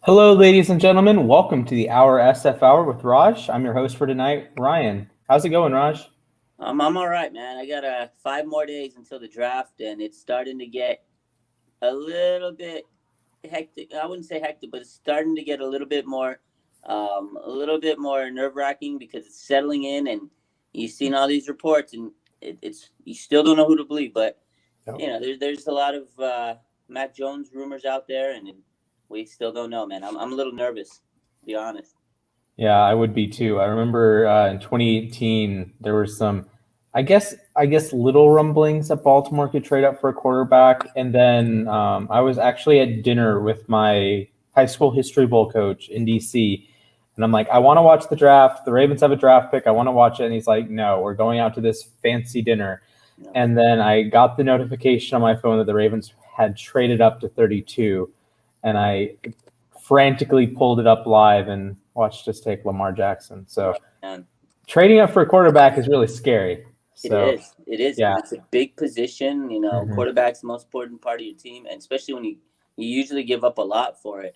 Hello, ladies and gentlemen. Welcome to the OurSF Hour with Raj. I'm your host for tonight, Ryan. How's it going, Raj? I'm all right, man. I got 5 more days until the draft, and it's starting to get a little bit hectic. I wouldn't say hectic, but it's starting to get a little bit more nerve wracking because it's settling in, and you've seen all these reports, and it's you still don't know who to believe. But Yep. there's a lot of Mac Jones rumors out there, and we still don't know, man. I'm a little nervous, to be honest. Yeah, I would be too. I remember in 2018 there were some, I guess, little rumblings that Baltimore could trade up for a quarterback, and then I was actually at dinner with my high school history bowl coach in DC, and I'm like, I want to watch the draft. The Ravens have a draft pick. I want to watch it, and he's like, No, we're going out to this fancy dinner. No. And then I got the notification on my phone that the Ravens had traded up to 32, and I frantically pulled it up live and watched us take Lamar Jackson. So And trading up for a quarterback is really scary. It So is. It is. yeah. 'Cause it's a big position. Mhm. Quarterback's the most important part of your team, and especially when you usually give up a lot for it,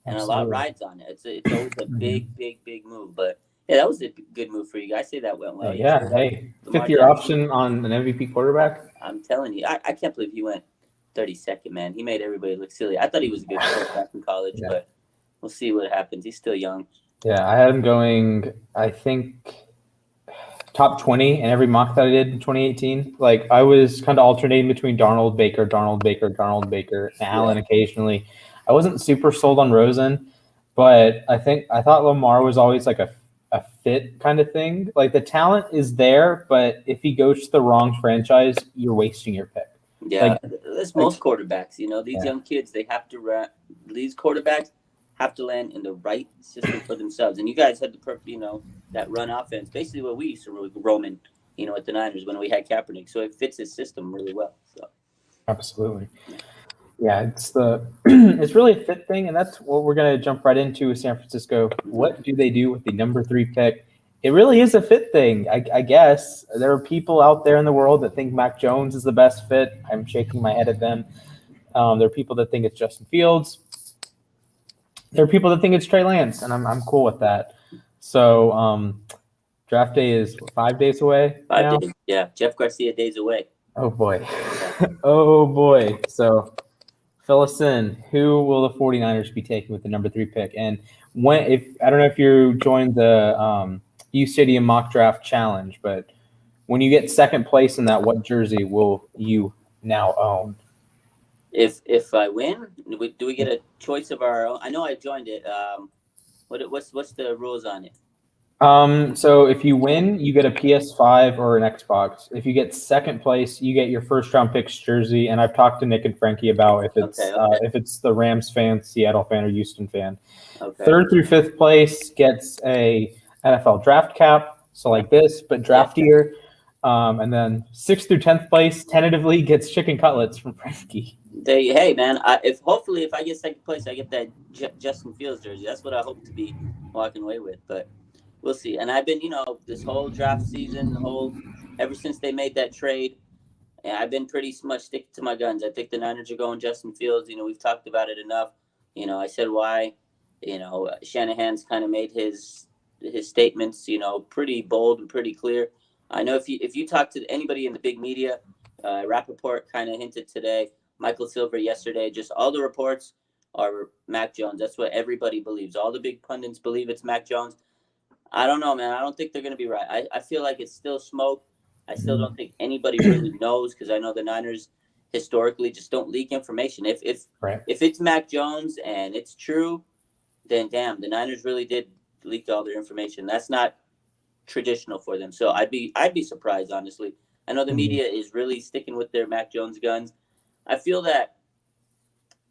and a lot Absolutely. rides on it. It's always a Mhm. big move. But yeah, that was a good move for you guys. I say that went well Yeah. yesterday. Hey, Lamar fifth year Jackson. option on an MVP quarterback. I'm telling you, I can't believe he went 32nd. Man, he made everybody look silly. I thought he was a good quarterback in college, Yeah. but we'll see what happens. He's still young. Yeah. I had him going, I think, top 20 in every mock that I did in 2018. Like I was kind of alternating between Darnold, Baker, Darnold, Baker, Darnold, Baker, and Allen occasionally. I wasn't super sold on Rosen, but I thought Lamar was always like a fit kind of thing. Like the talent is there, but if he goes to the wrong franchise, you're wasting your pick. Yeah, Like, that's like most quarterbacks. These yeah, young kids, they have to these quarterbacks have to land in the right system for themselves. And you guys had the perfect, that run offense, basically what we used to really roam in, at the Niners when we had Kaepernick. So it fits his system really well. So absolutely. Yeah, it's the it's really a fit thing, and that's what we're gonna jump right into with San Francisco. What do they do with the number 3 pick? It really is a fit thing, I guess. There are people out there in the world that think Mac Jones is the best fit. I'm shaking my head at them. There are people that think it's Justin Fields. There are people that think it's Trey Lance, and I'm cool with that. So draft day is 5 days away 5 days. now. Yeah, Jeff Garcia days away. Oh boy. Yeah. Oh boy. So fill us in. Who will the 49ers be taking with the number 3 pick? And when, if I don't know if you joined the U Stadium mock draft challenge, but when you get second place in that, what jersey will you now own? If I win, do we get a choice of our own? I know I joined it. What's the rules on it? So if you win, you get a PS5 or an Xbox. If you get second place, you get your first round picks jersey. And I've talked to Nick and Frankie about Okay, okay, if it's the Rams fan, Seattle fan, or Houston fan. okay. Third through fifth place gets a NFL draft cap, so like this, but Yeah. draftier. And then sixth through 10th place tentatively gets chicken cutlets from Frankie. Hey man, if I get second place, I get that Justin Fields jersey. That's what I hope to be walking away with. But we'll see. And I've been, this whole draft season, ever since they made that trade, and I've been pretty much sticking to my guns. I think the Niners are going Justin Fields. We've talked about it enough. I said why. Shanahan's kind of made his statements, pretty bold and pretty clear. I know if you talk to anybody in the big media, Rappaport kind of hinted today. Michael Silver yesterday. Just all the reports are Mac Jones. That's what everybody believes. All the big pundits believe it's Mac Jones. I don't know, man. I don't think they're going to be right. I feel like it's still smoke. I still don't think anybody really knows because I know the Niners historically just don't leak information. Right. If it's Mac Jones and it's true, then damn, the Niners really did leak all their information. That's not traditional for them. So I'd be surprised, honestly. I know the media is really sticking with their Mac Jones guns. I feel that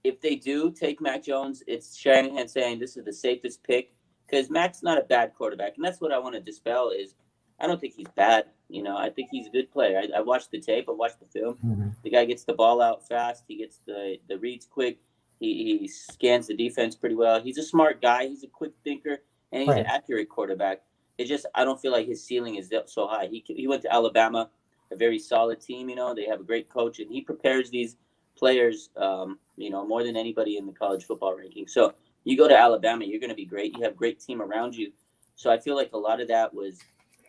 if they do take Mac Jones, it's Shanahan saying this is the safest pick because Mac's not a bad quarterback, and that's what I want to dispel. Is I don't think he's bad. I think he's a good player. I watched the tape. I watched the film. Mm-hmm. The guy gets the ball out fast. He gets the reads quick. He scans the defense pretty well. He's a smart guy. He's a quick thinker, and he's an accurate quarterback. It's just I don't feel like his ceiling is so high. He went to Alabama, a very solid team. They have a great coach, and he prepares these players, more than anybody in the college football ranking. So You go to Alabama, you're going to be great. You have a great team around you. So I feel like a lot of that was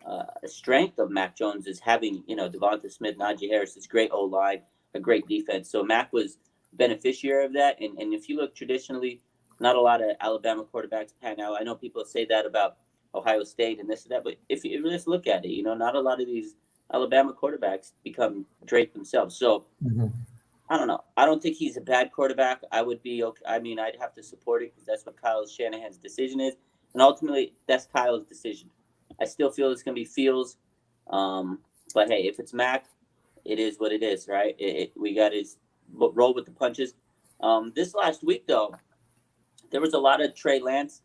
a strength of Mac Jones is having, Devonta Smith, Najee Harris, this great O-line, a great defense. So Mac was beneficiary of that. And if you look traditionally, not a lot of Alabama quarterbacks pan out. I know people say that about Ohio State and this and that, but if you just look at it, not a lot of these Alabama quarterbacks become Drake themselves. So I don't know. I don't think he's a bad quarterback. I would be okay. I mean, I'd have to support it because that's what Kyle Shanahan's decision is. And ultimately, that's Kyle's decision. I still feel it's going to be Fields. But, hey, if it's Mac, it is what it is, right? We got to roll with the punches. This last week, though, there was a lot of Trey Lance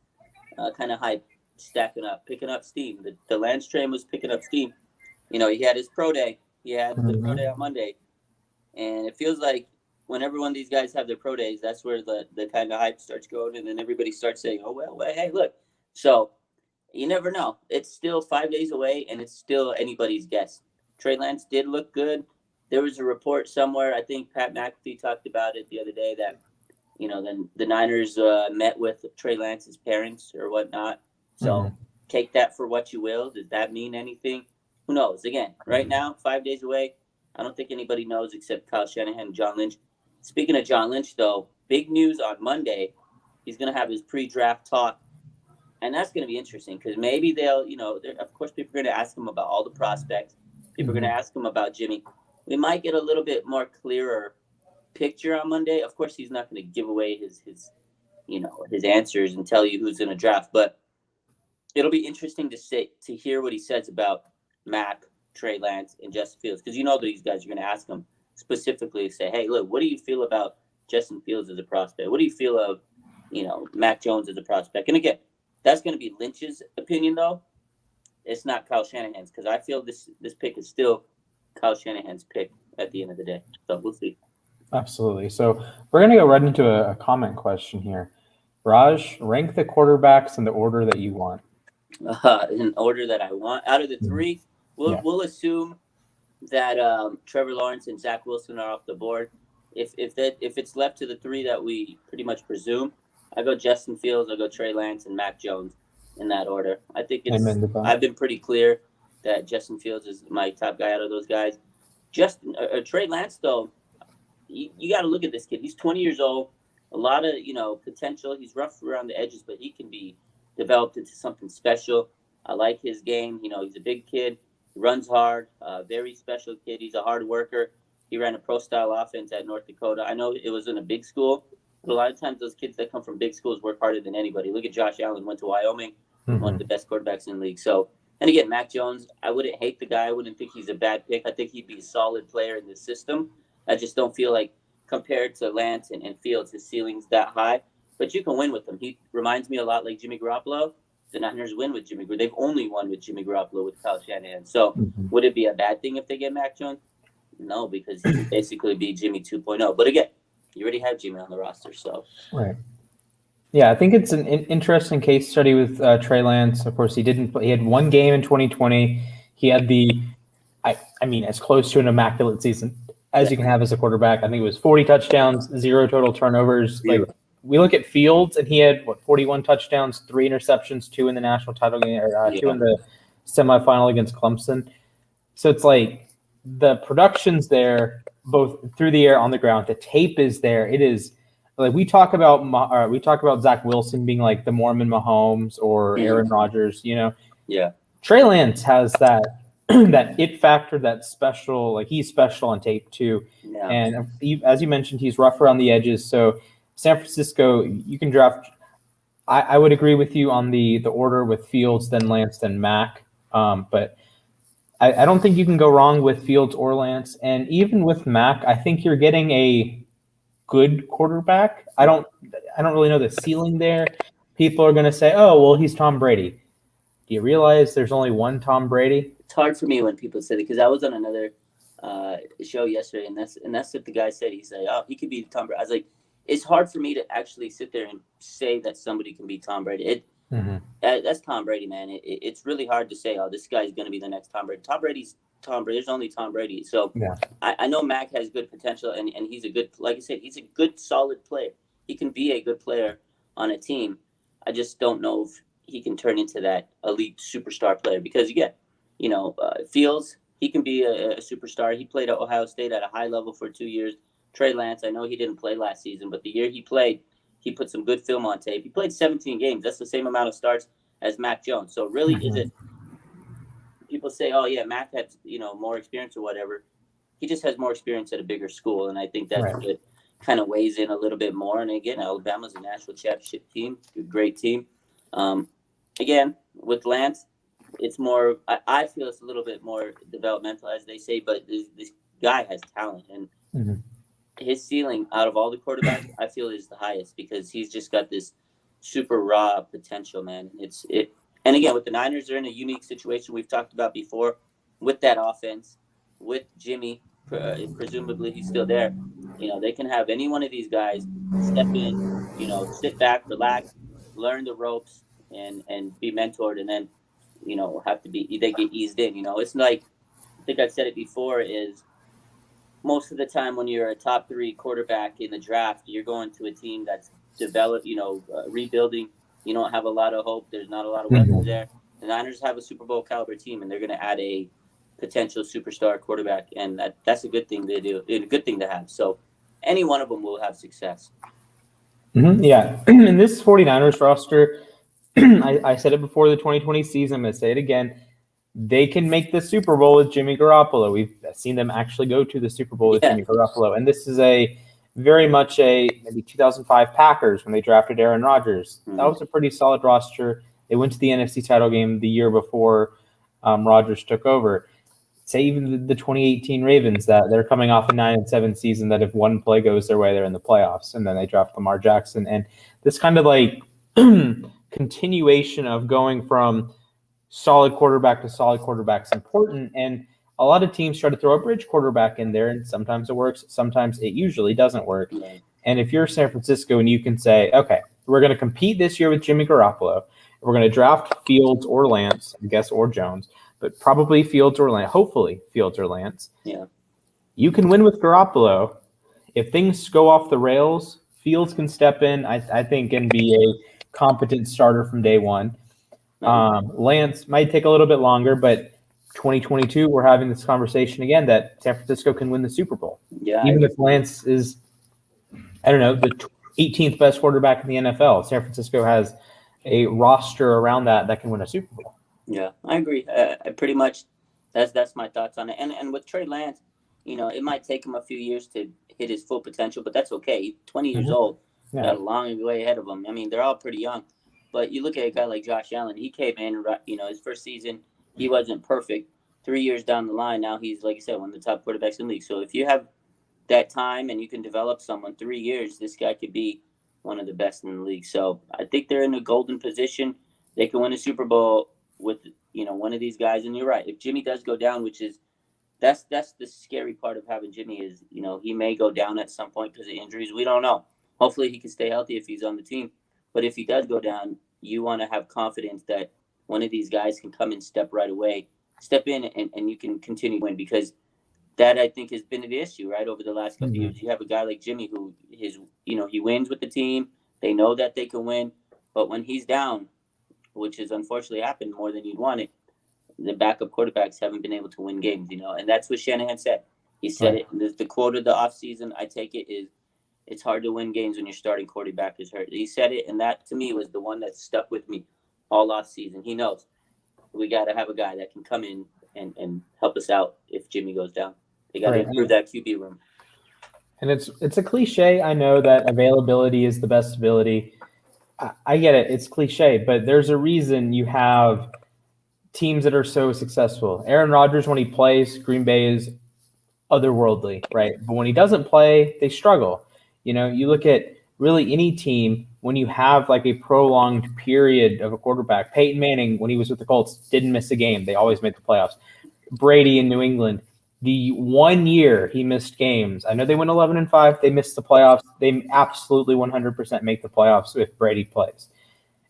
kind of hype picking up steam. The Lance train was picking up steam. He had his pro day. He had the pro day on Monday. And it feels like whenever one of these guys have their pro days, that's where the kind of hype starts going. And then everybody starts saying, oh, well, hey, look. So you never know. It's still 5 days away, and it's still anybody's guess. Trey Lance did look good. There was a report somewhere, I think Pat McAfee talked about it the other day, that, then the Niners met with Trey Lance's parents or whatnot. So take that for what you will. Does that mean anything? Who knows? Again, right now, 5 days away. I don't think anybody knows except Kyle Shanahan and John Lynch. Speaking of John Lynch, though, big news on Monday. He's going to have his pre-draft talk. And that's going to be interesting because maybe they'll, of course, people are going to ask him about all the prospects. People are going to ask him about Jimmy. We might get a little bit more clearer picture on Monday. Of course, he's not going to give away his answers and tell you who's going to draft. But it'll be interesting to hear what he says about Mac, Trey Lance, and Justin Fields, because these guys are going to ask him specifically, say, hey, look, what do you feel about Justin Fields as a prospect? What do you feel of, Mac Jones as a prospect? And again, that's going to be Lynch's opinion, though. It's not Kyle Shanahan's, because I feel this pick is still Kyle Shanahan's pick at the end of the day. So we'll see. Absolutely. So we're going to go right into a comment question here. Raj, rank the quarterbacks in the order that you want. In order that I want. Out of the three, we'll assume that Trevor Lawrence and Zach Wilson are off the board. If it's left to the three that we pretty much presume, I go Justin Fields, I go Trey Lance, and Mac Jones in that order. I think I've been pretty clear that Justin Fields is my top guy out of those guys. Trey Lance, though, you got to look at this kid. He's 20 years old, a lot of potential. He's rough around the edges, but he can be developed into something special. I like his game. He's a big kid. He runs hard. Very special kid. He's a hard worker. He ran a pro-style offense at North Dakota. I know it was in a big school, but a lot of times those kids that come from big schools work harder than anybody. Look at Josh Allen, went to Wyoming, one of the best quarterbacks in the league. So, and again, Mac Jones, I wouldn't hate the guy. I wouldn't think he's a bad pick. I think he'd be a solid player in this system. I just don't feel like compared to Lance and Fields, his ceiling's that high. But you can win with him. He reminds me a lot like Jimmy Garoppolo. The Niners win with Jimmy Garoppolo. They've only won with Jimmy Garoppolo with Kyle Shanahan. So would it be a bad thing if they get Mac Jones? No, because he would basically be Jimmy 2.0. But again, you already have Jimmy on the roster. So right. Yeah, I think it's an interesting case study with Trey Lance. Of course, he didn't play. He had one game in 2020. He had as close to an immaculate season as you can have as a quarterback. I think it was 40 touchdowns, 0 total turnovers. Like we look at Fields, and he had 41 touchdowns, 3 interceptions, 2 in the national title game, or 2 in the semifinal against Clemson. So it's like the production's there, both through the air, on the ground. The tape is there. It is like we talk about Zach Wilson being like the Mormon Mahomes or Aaron Rodgers. Yeah. Trey Lance has that that it factor, that special. Like he's special on tape too. Yeah. And as you mentioned, he's rough around the edges. So San Francisco, you can draft. I would agree with you on the order with Fields, then Lance, then Mac. But I don't think you can go wrong with Fields or Lance. And even with Mac, I think you're getting a good quarterback. I don't really know the ceiling there. People are going to say, oh, well, he's Tom Brady. Do you realize there's only one Tom Brady? It's hard for me when people say that, because I was on another show yesterday, and that's what the guy said. He said, oh, he could be Tom Brady. I was like, it's hard for me to actually sit there and say that somebody can be Tom Brady. That's Tom Brady, man. It's really hard to say, oh, this guy's going to be the next Tom Brady. Tom Brady's Tom Brady. There's only Tom Brady. So I know Mac has good potential, and he's a good, like I said, he's a good, solid player. He can be a good player. on a team. I just don't know if he can turn into that elite superstar player because, again, Fields, he can be a superstar. He played at Ohio State at a high level for 2 years. Trey Lance, I know he didn't play last season, but the year he played, he put some good film on tape. He played 17 games. That's the same amount of starts as Mac Jones. So really, is it? People say, "Oh yeah, Mac had more experience or whatever." He just has more experience at a bigger school, and I think that's what kind of weighs in a little bit more. And again, Alabama's a national championship team, a great team. Again, with Lance, it's more. I feel it's a little bit more developmental, as they say, but this guy has talent, and his ceiling out of all the quarterbacks, I feel is the highest because he's just got this super raw potential, man. And again, with the Niners, they're in a unique situation we've talked about before with that offense, with Jimmy, presumably he's still there. They can have any one of these guys step in, sit back, relax, learn the ropes, and be mentored, and then, they get eased in. It's like, I think I've said it before, is most of the time when you're a top 3 quarterback in the draft, you're going to a team that's developed, rebuilding. You don't have a lot of hope. There's not a lot of weapons there. The Niners have a Super Bowl caliber team, and they're going to add a potential superstar quarterback, and that's a good thing to do, a good thing to have. So any one of them will have success. Yeah. In this 49ers roster, I said it before the 2020 season, I'm going to say it again. They can make the Super Bowl with Jimmy Garoppolo. We've seen them actually go to the Super Bowl with Jimmy Garoppolo. And this is very much maybe 2005 Packers when they drafted Aaron Rodgers. That was a pretty solid roster. They went to the NFC title game the year before Rodgers took over. Say even the 2018 Ravens, that they're coming off a 9-7 season, that if one play goes their way, they're in the playoffs. And then they draft Lamar Jackson. And this kind of like continuation of going from solid quarterback to solid quarterback is important. And a lot of teams try to throw a bridge quarterback in there, and sometimes it works, sometimes it usually doesn't work. And if you're San Francisco and you can say, okay, we're going to compete this year with Jimmy Garoppolo, we're going to draft Fields or Lance, I guess, or Jones, but probably Fields or Lance, hopefully Fields or Lance. Yeah. You can win with Garoppolo. If things go off the rails, Fields can step in, I think, and be a competent starter from day one. Lance might take a little bit longer, but 2022, we're having this conversation again that San Francisco can win the Super Bowl. Yeah, even if Lance is, I don't know, the 18th best quarterback in the NFL, San Francisco has a roster around that can win a Super Bowl. Yeah, I agree. I pretty much, that's my thoughts on it. And with Trey Lance, it might take him a few years to hit his full potential, but that's okay. He's 20 years old, got a long way ahead of him. I mean, they're all pretty young. But you look at a guy like Josh Allen, he came in, his first season, he wasn't perfect. 3 years down the line, now he's, like you said, one of the top quarterbacks in the league. So if you have that time and you can develop someone, 3 years, this guy could be one of the best in the league. So I think they're in a golden position. They can win a Super Bowl with, one of these guys. And you're right. If Jimmy does go down, which is, that's the scary part of having Jimmy is, he may go down at some point because of injuries. We don't know. Hopefully he can stay healthy if he's on the team. But if he does go down, you want to have confidence that one of these guys can come and step in and you can continue to win, because that, I think, has been the issue, right, over the last couple of years. You have a guy like Jimmy who he wins with the team. They know that they can win. But when he's down, which has unfortunately happened more than you'd want it, the backup quarterbacks haven't been able to win games, and that's what Shanahan said. He said it. The quote of the offseason, I take it, is, it's hard to win games when your starting quarterback is hurt. He said it, and that, to me, was the one that stuck with me all offseason. He knows we got to have a guy that can come in and help us out if Jimmy goes down. They got to improve that QB room. And it's a cliche. I know that availability is the best ability. I get it. It's cliche, but there's a reason you have teams that are so successful. Aaron Rodgers, when he plays, Green Bay is otherworldly, right? But when he doesn't play, they struggle. You look at really any team, when you have like a prolonged period of a quarterback. Peyton Manning, when he was with the Colts, didn't miss a game. They always made the playoffs. Brady in New England, the 1 year he missed games. I know they went 11-5. They missed the playoffs. They absolutely 100% make the playoffs if Brady plays.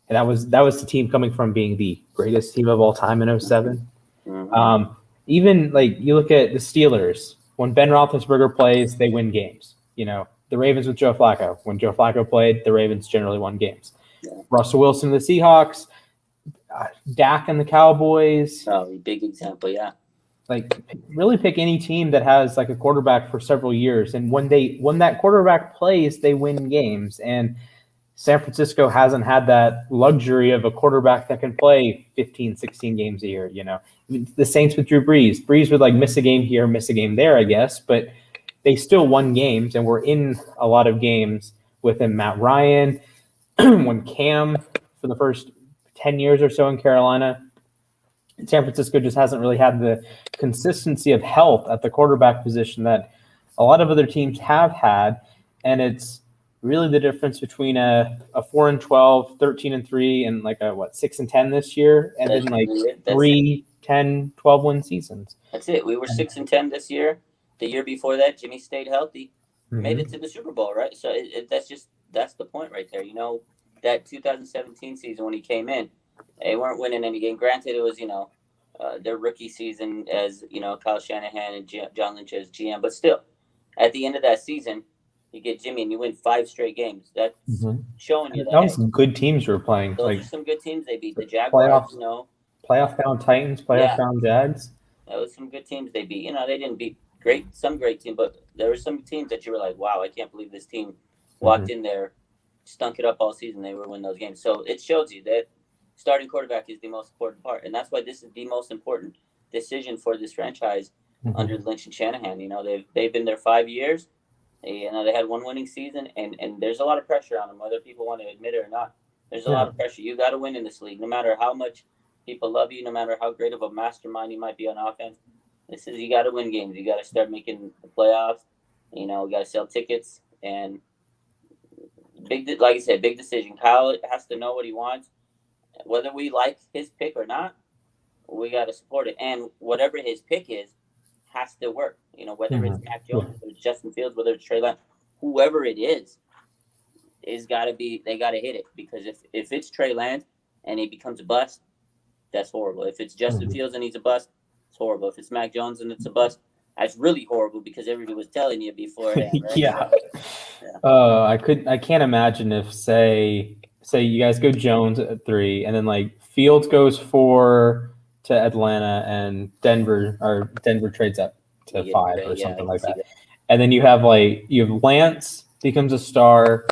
And that was the team coming from being the greatest team of all time in 2007. Even like you look at the Steelers, when Ben Roethlisberger plays, they win games. The the Ravens with Joe Flacco. When Joe Flacco played, the Ravens generally won games. Yeah. Russell Wilson, the Seahawks, Dak and the Cowboys. Oh, big example, yeah. Like, really pick any team that has like a quarterback for several years, and when that quarterback plays, they win games. And San Francisco hasn't had that luxury of a quarterback that can play 15, 16 games a year. The Saints with Drew Brees. Brees would like miss a game here, miss a game there, I guess, but they still won games and were in a lot of games with him. Matt Ryan, when Cam for the first 10 years or so in Carolina. San Francisco just hasn't really had the consistency of health at the quarterback position that a lot of other teams have had. And it's really the difference between a 4-12, 13-3, and like a 6-10 this year, and then like 3, 10, 12 win seasons. That's it. We were 6-10 this year. The year before that, Jimmy stayed healthy, made it to the Super Bowl, right? So that's the point right there. That 2017 season when he came in, they weren't winning any game. Granted, it was their rookie season as Kyle Shanahan and John Lynch as GM, but still, at the end of that season, you get Jimmy and you win 5 straight games. That's showing you that was some good teams you were playing. Those are some good teams. They beat the Jaguars. Playoff bound Titans, playoff bound Jags. That was some good teams they beat. They didn't beat some great teams, but there were some teams that you were like, wow, I can't believe this team walked in there, stunk it up all season. They were winning those games. So it shows you that starting quarterback is the most important part, and that's why this is the most important decision for this franchise under Lynch and Shanahan. They've been there 5 years. They had one winning season, and there's a lot of pressure on them, whether people want to admit it or not. There's a lot of pressure. You got to win in this league, no matter how much people love you, no matter how great of a mastermind you might be on offense. You got to win games. You got to start making the playoffs. You got to sell tickets, and like I said, big decision. Kyle has to know what he wants. Whether we like his pick or not, we got to support it. And whatever his pick is, has to work. Whether it's Mac Jones, whether it's Justin Fields, whether it's Trey Lance, whoever it is got to be. They got to hit it, because if it's Trey Lance and he becomes a bust, that's horrible. If it's Justin Fields and he's a bust, it's horrible. If it's Mac Jones and it's a bust, that's really horrible, because everybody was telling you beforehand. Right? I can't imagine if say you guys go Jones at 3, and then like Fields goes 4 to Atlanta, and Denver trades up to 5 or something like that. And then you have Lance becomes a star,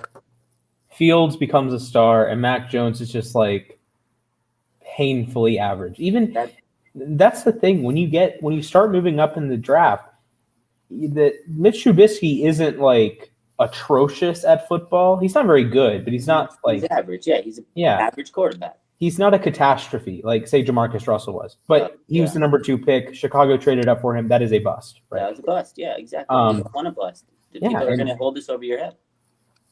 Fields becomes a star, and Mac Jones is just like painfully average. Even that's the thing, when you start moving up in the draft, that Mitch Trubisky isn't like atrocious at football. He's not very good, but he's not he's average. Yeah, he's an average quarterback. He's not a catastrophe like, say, Jamarcus Russell was. But he was the number 2 pick. Chicago traded up for him. That is a bust. Right? That was a bust. Yeah, exactly. You don't want a bust. People are going to hold this over your head.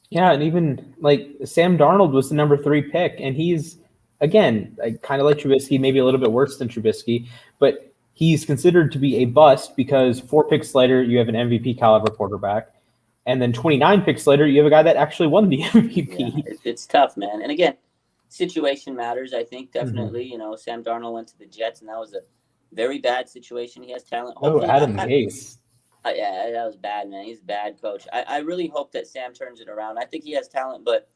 Yeah, and even like Sam Darnold was the number 3 pick, and he's, again, kind of like Trubisky, maybe a little bit worse than Trubisky, but he's considered to be a bust because 4 picks later, you have an MVP caliber quarterback. And then 29 picks later, you have a guy that actually won the MVP. Yeah, it's tough, man. And again, situation matters, I think, definitely. Sam Darnold went to the Jets, and that was a very bad situation. He has talent. Adam Gase. Yeah, that was bad, man. He's a bad coach. I really hope that Sam turns it around. I think he has talent, but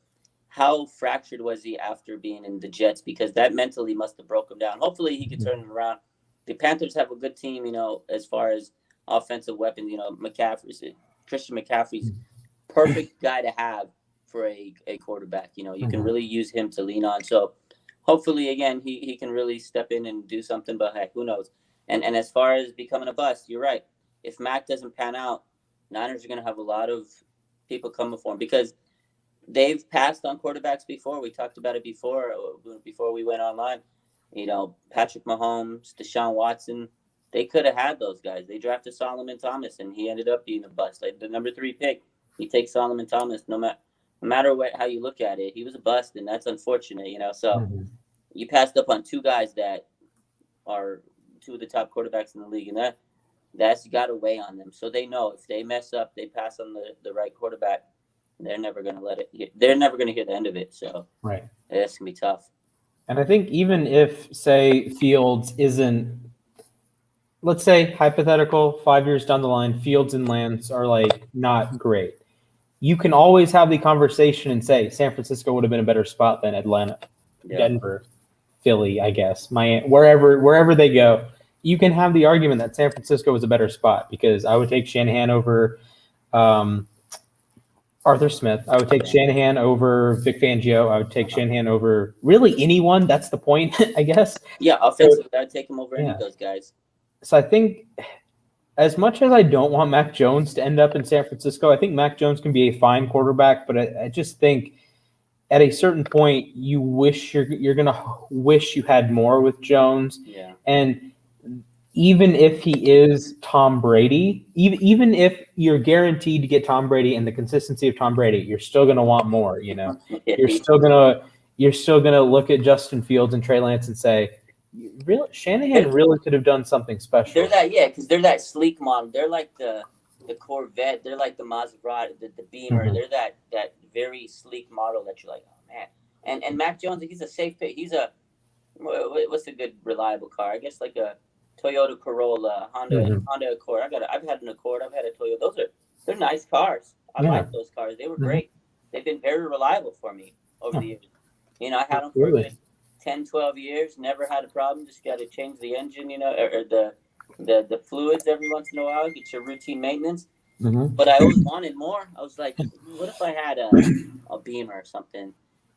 how fractured was he after being in the Jets? Because that mentally must have broke him down. Hopefully he can turn it around. The Panthers have a good team, as far as offensive weapons. Christian McCaffrey's perfect guy to have for a quarterback. You can really use him to lean on. So hopefully, again, he can really step in and do something, but heck, who knows? And as far as becoming a bust, you're right. If Mac doesn't pan out, Niners are going to have a lot of people coming for him, because they've passed on quarterbacks before. We talked about it before we went online. Patrick Mahomes, Deshaun Watson, they could have had those guys. They drafted Solomon Thomas, and he ended up being a bust. Like the number 3 pick, you take Solomon Thomas, no matter how you look at it, he was a bust, and that's unfortunate, So you passed up on 2 guys that are 2 of the top quarterbacks in the league, and that's got to weigh on them. So they know if they mess up, they pass on the right quarterback, they're never going to they're never going to hear the end of it. So that's going to be tough. And I think even if, say, Fields isn't, let's say, hypothetical, 5 years down the line, Fields and Lance are like not great. you can always have the conversation and say San Francisco would have been a better spot than Atlanta, Denver, Philly, I guess, Miami, wherever they go. You can have the argument that San Francisco was a better spot because I would take Shanahan over Arthur Smith. I would take Shanahan over Vic Fangio. I would take Shanahan over really anyone. That's the point, I guess. Yeah, offensively, I'd take him over any of those guys. So I think as much as I don't want Mac Jones to end up in San Francisco, I think Mac Jones can be a fine quarterback, but I just think at a certain point you wish you're gonna wish you had more with Jones. Yeah. And even if he is Tom Brady, even if you're guaranteed to get Tom Brady and the consistency of Tom Brady, you're still gonna want more. You're still gonna look at Justin Fields and Trey Lance and say, Shanahan really could have done something special. Because they're that sleek model. They're like the Corvette. They're like the Maserati, the Beamer. They're that very sleek model that you're like, oh man. And Mac Jones, he's a safe pick. He's what's a good reliable car? I guess like a Toyota Corolla, Honda Accord. I've had an Accord. I've had a Toyota. They're nice cars. I like those cars. They were great. They've been very reliable for me over the years. I had them for a good 10, 12 years. Never had a problem. Just got to change the engine, or the fluids every once in a while. Get your routine maintenance. But I always wanted more. I was like, what if I had a Beamer or something?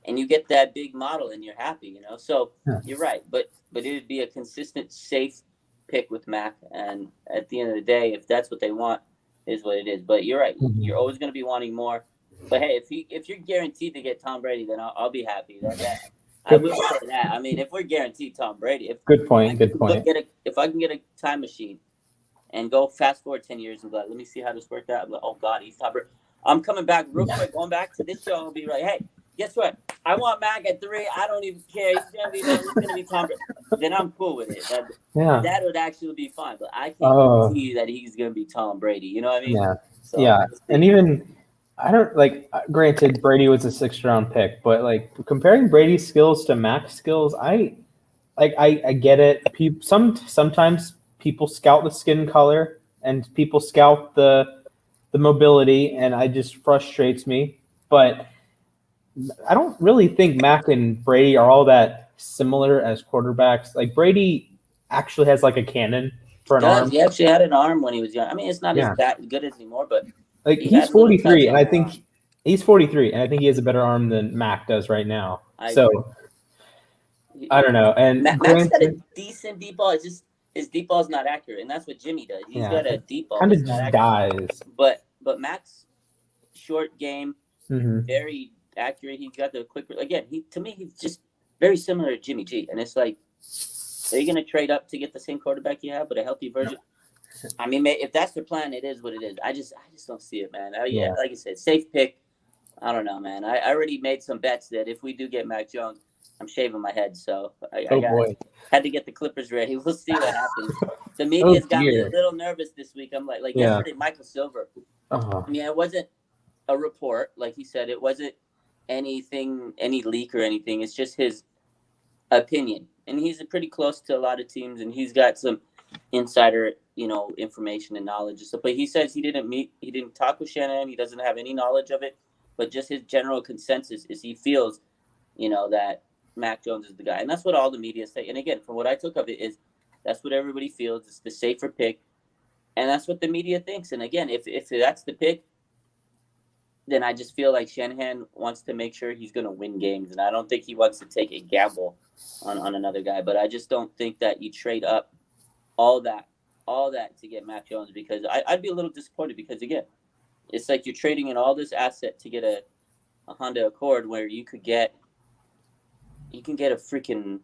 And you get that big model and you're happy, So you're right. But it would be a consistent, safe pick with Mac. And at the end of the day, if that's what they want, is what it is. But you're right. You're always going to be wanting more. But hey, if you're guaranteed to get Tom Brady, then I'll be happy. I will say that. I mean, if we're guaranteed Tom Brady, good point. If I can get a time machine and go fast forward 10 years and be like, let me see how this worked out. I'm like, oh God, he's Tom Brady. I'm coming back real quick. Going back to this show, I'll be like, hey, guess what? I want Mac at 3. I don't even care. He's gonna be Tom Brady. Then I'm cool with it. That would actually be fine. But I can't see that he's gonna be Tom Brady. You know what I mean? Yeah. So, and even I don't granted Brady was a 6th round pick, but comparing Brady's skills to Mac's skills, I get it. Sometimes people scout the skin color and people scout the mobility, and it just frustrates me. But I don't really think Mac and Brady are all that similar as quarterbacks. Brady actually has a cannon for an arm. He actually had an arm when he was young. I mean, it's not as good anymore, but he's 43, and I think he's 43, and I think he has a better arm than Mac does right now. I don't know. And Mac's got a decent deep ball. It's just his deep ball is not accurate, and that's what Jimmy does. He's got a deep ball. Kind of just dies. But Mac's short game, very accurate. He's got the quick. Again, to me, he's just very similar to Jimmy G. And it's like, are you going to trade up to get the same quarterback you have, but a healthy version? I mean, if that's their plan, it is what it is. I just don't see it, man. Like I said, safe pick. I don't know, man. I already made some bets that if we do get Mac Jones, I'm shaving my head. So I had to get the Clippers ready. We'll see what happens. The media's got me a little nervous this week. I'm like yesterday, Michael Silver. I mean, it wasn't a report, like he said. It wasn't any leak or anything. It's just his opinion. And he's pretty close to a lot of teams, and he's got some insider, information and knowledge and stuff. But he says he didn't talk with Shanahan. He doesn't have any knowledge of it. But just his general consensus is he feels, that Mac Jones is the guy. And that's what all the media say. And again, from what I took of it is that's what everybody feels. It's the safer pick. And that's what the media thinks. And again, if that's the pick, then I just feel like Shanahan wants to make sure he's going to win games. And I don't think he wants to take a gamble on another guy. But I just don't think that you trade up all that to get Mac Jones, because I'd be a little disappointed because, again, it's like you're trading in all this asset to get a Honda Accord where you can get a freaking,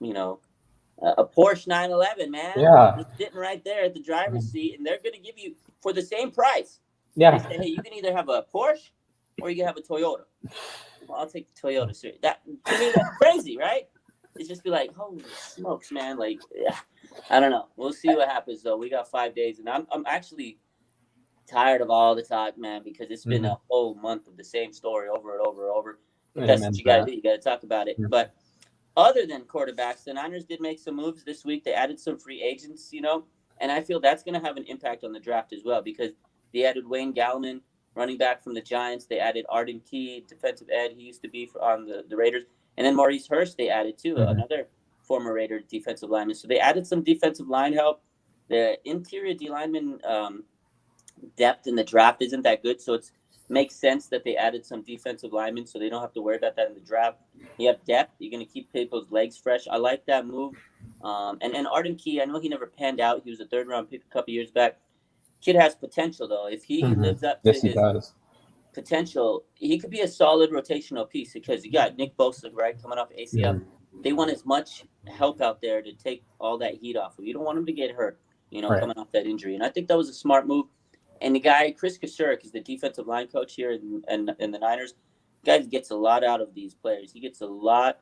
a Porsche 911, man. Yeah. It's sitting right there at the driver's seat, and they're going to give you for the same price. Yeah. They say, hey, you can either have a Porsche or you can have a Toyota. Well, I'll take the Toyota. That, to me, that's crazy, right? It's just be like, holy smokes, man. I don't know. We'll see what happens, though. We got 5 days, and I'm actually tired of all the talk, man, because it's been a whole month of the same story over and over and over. That's what you got to do. You got to talk about it. Yeah. But other than quarterbacks, the Niners did make some moves this week. They added some free agents, and I feel that's going to have an impact on the draft as well, because they added Wayne Gallman running back from the Giants. They added Arden Key, defensive end. He used to be on the Raiders. And then Maurice Hurst they added too, another former Raider defensive lineman. So they added some defensive line help. The interior D lineman depth in the draft isn't that good, so it makes sense that they added some defensive linemen so they don't have to worry about that in the draft. You have depth. You're going to keep people's legs fresh. I like that move. And Arden Key, I know he never panned out. He was a third-round pick a couple years back. Kid has potential, though. If he lives up to his potential, he could be a solid rotational piece because you got Nick Bosa, right, coming off ACL. They want as much help out there to take all that heat off. You don't want him to get hurt, coming off that injury. And I think that was a smart move. And the guy, Chris Kasurek, is the defensive line coach here in the Niners. The guy gets a lot out of these players. He gets a lot.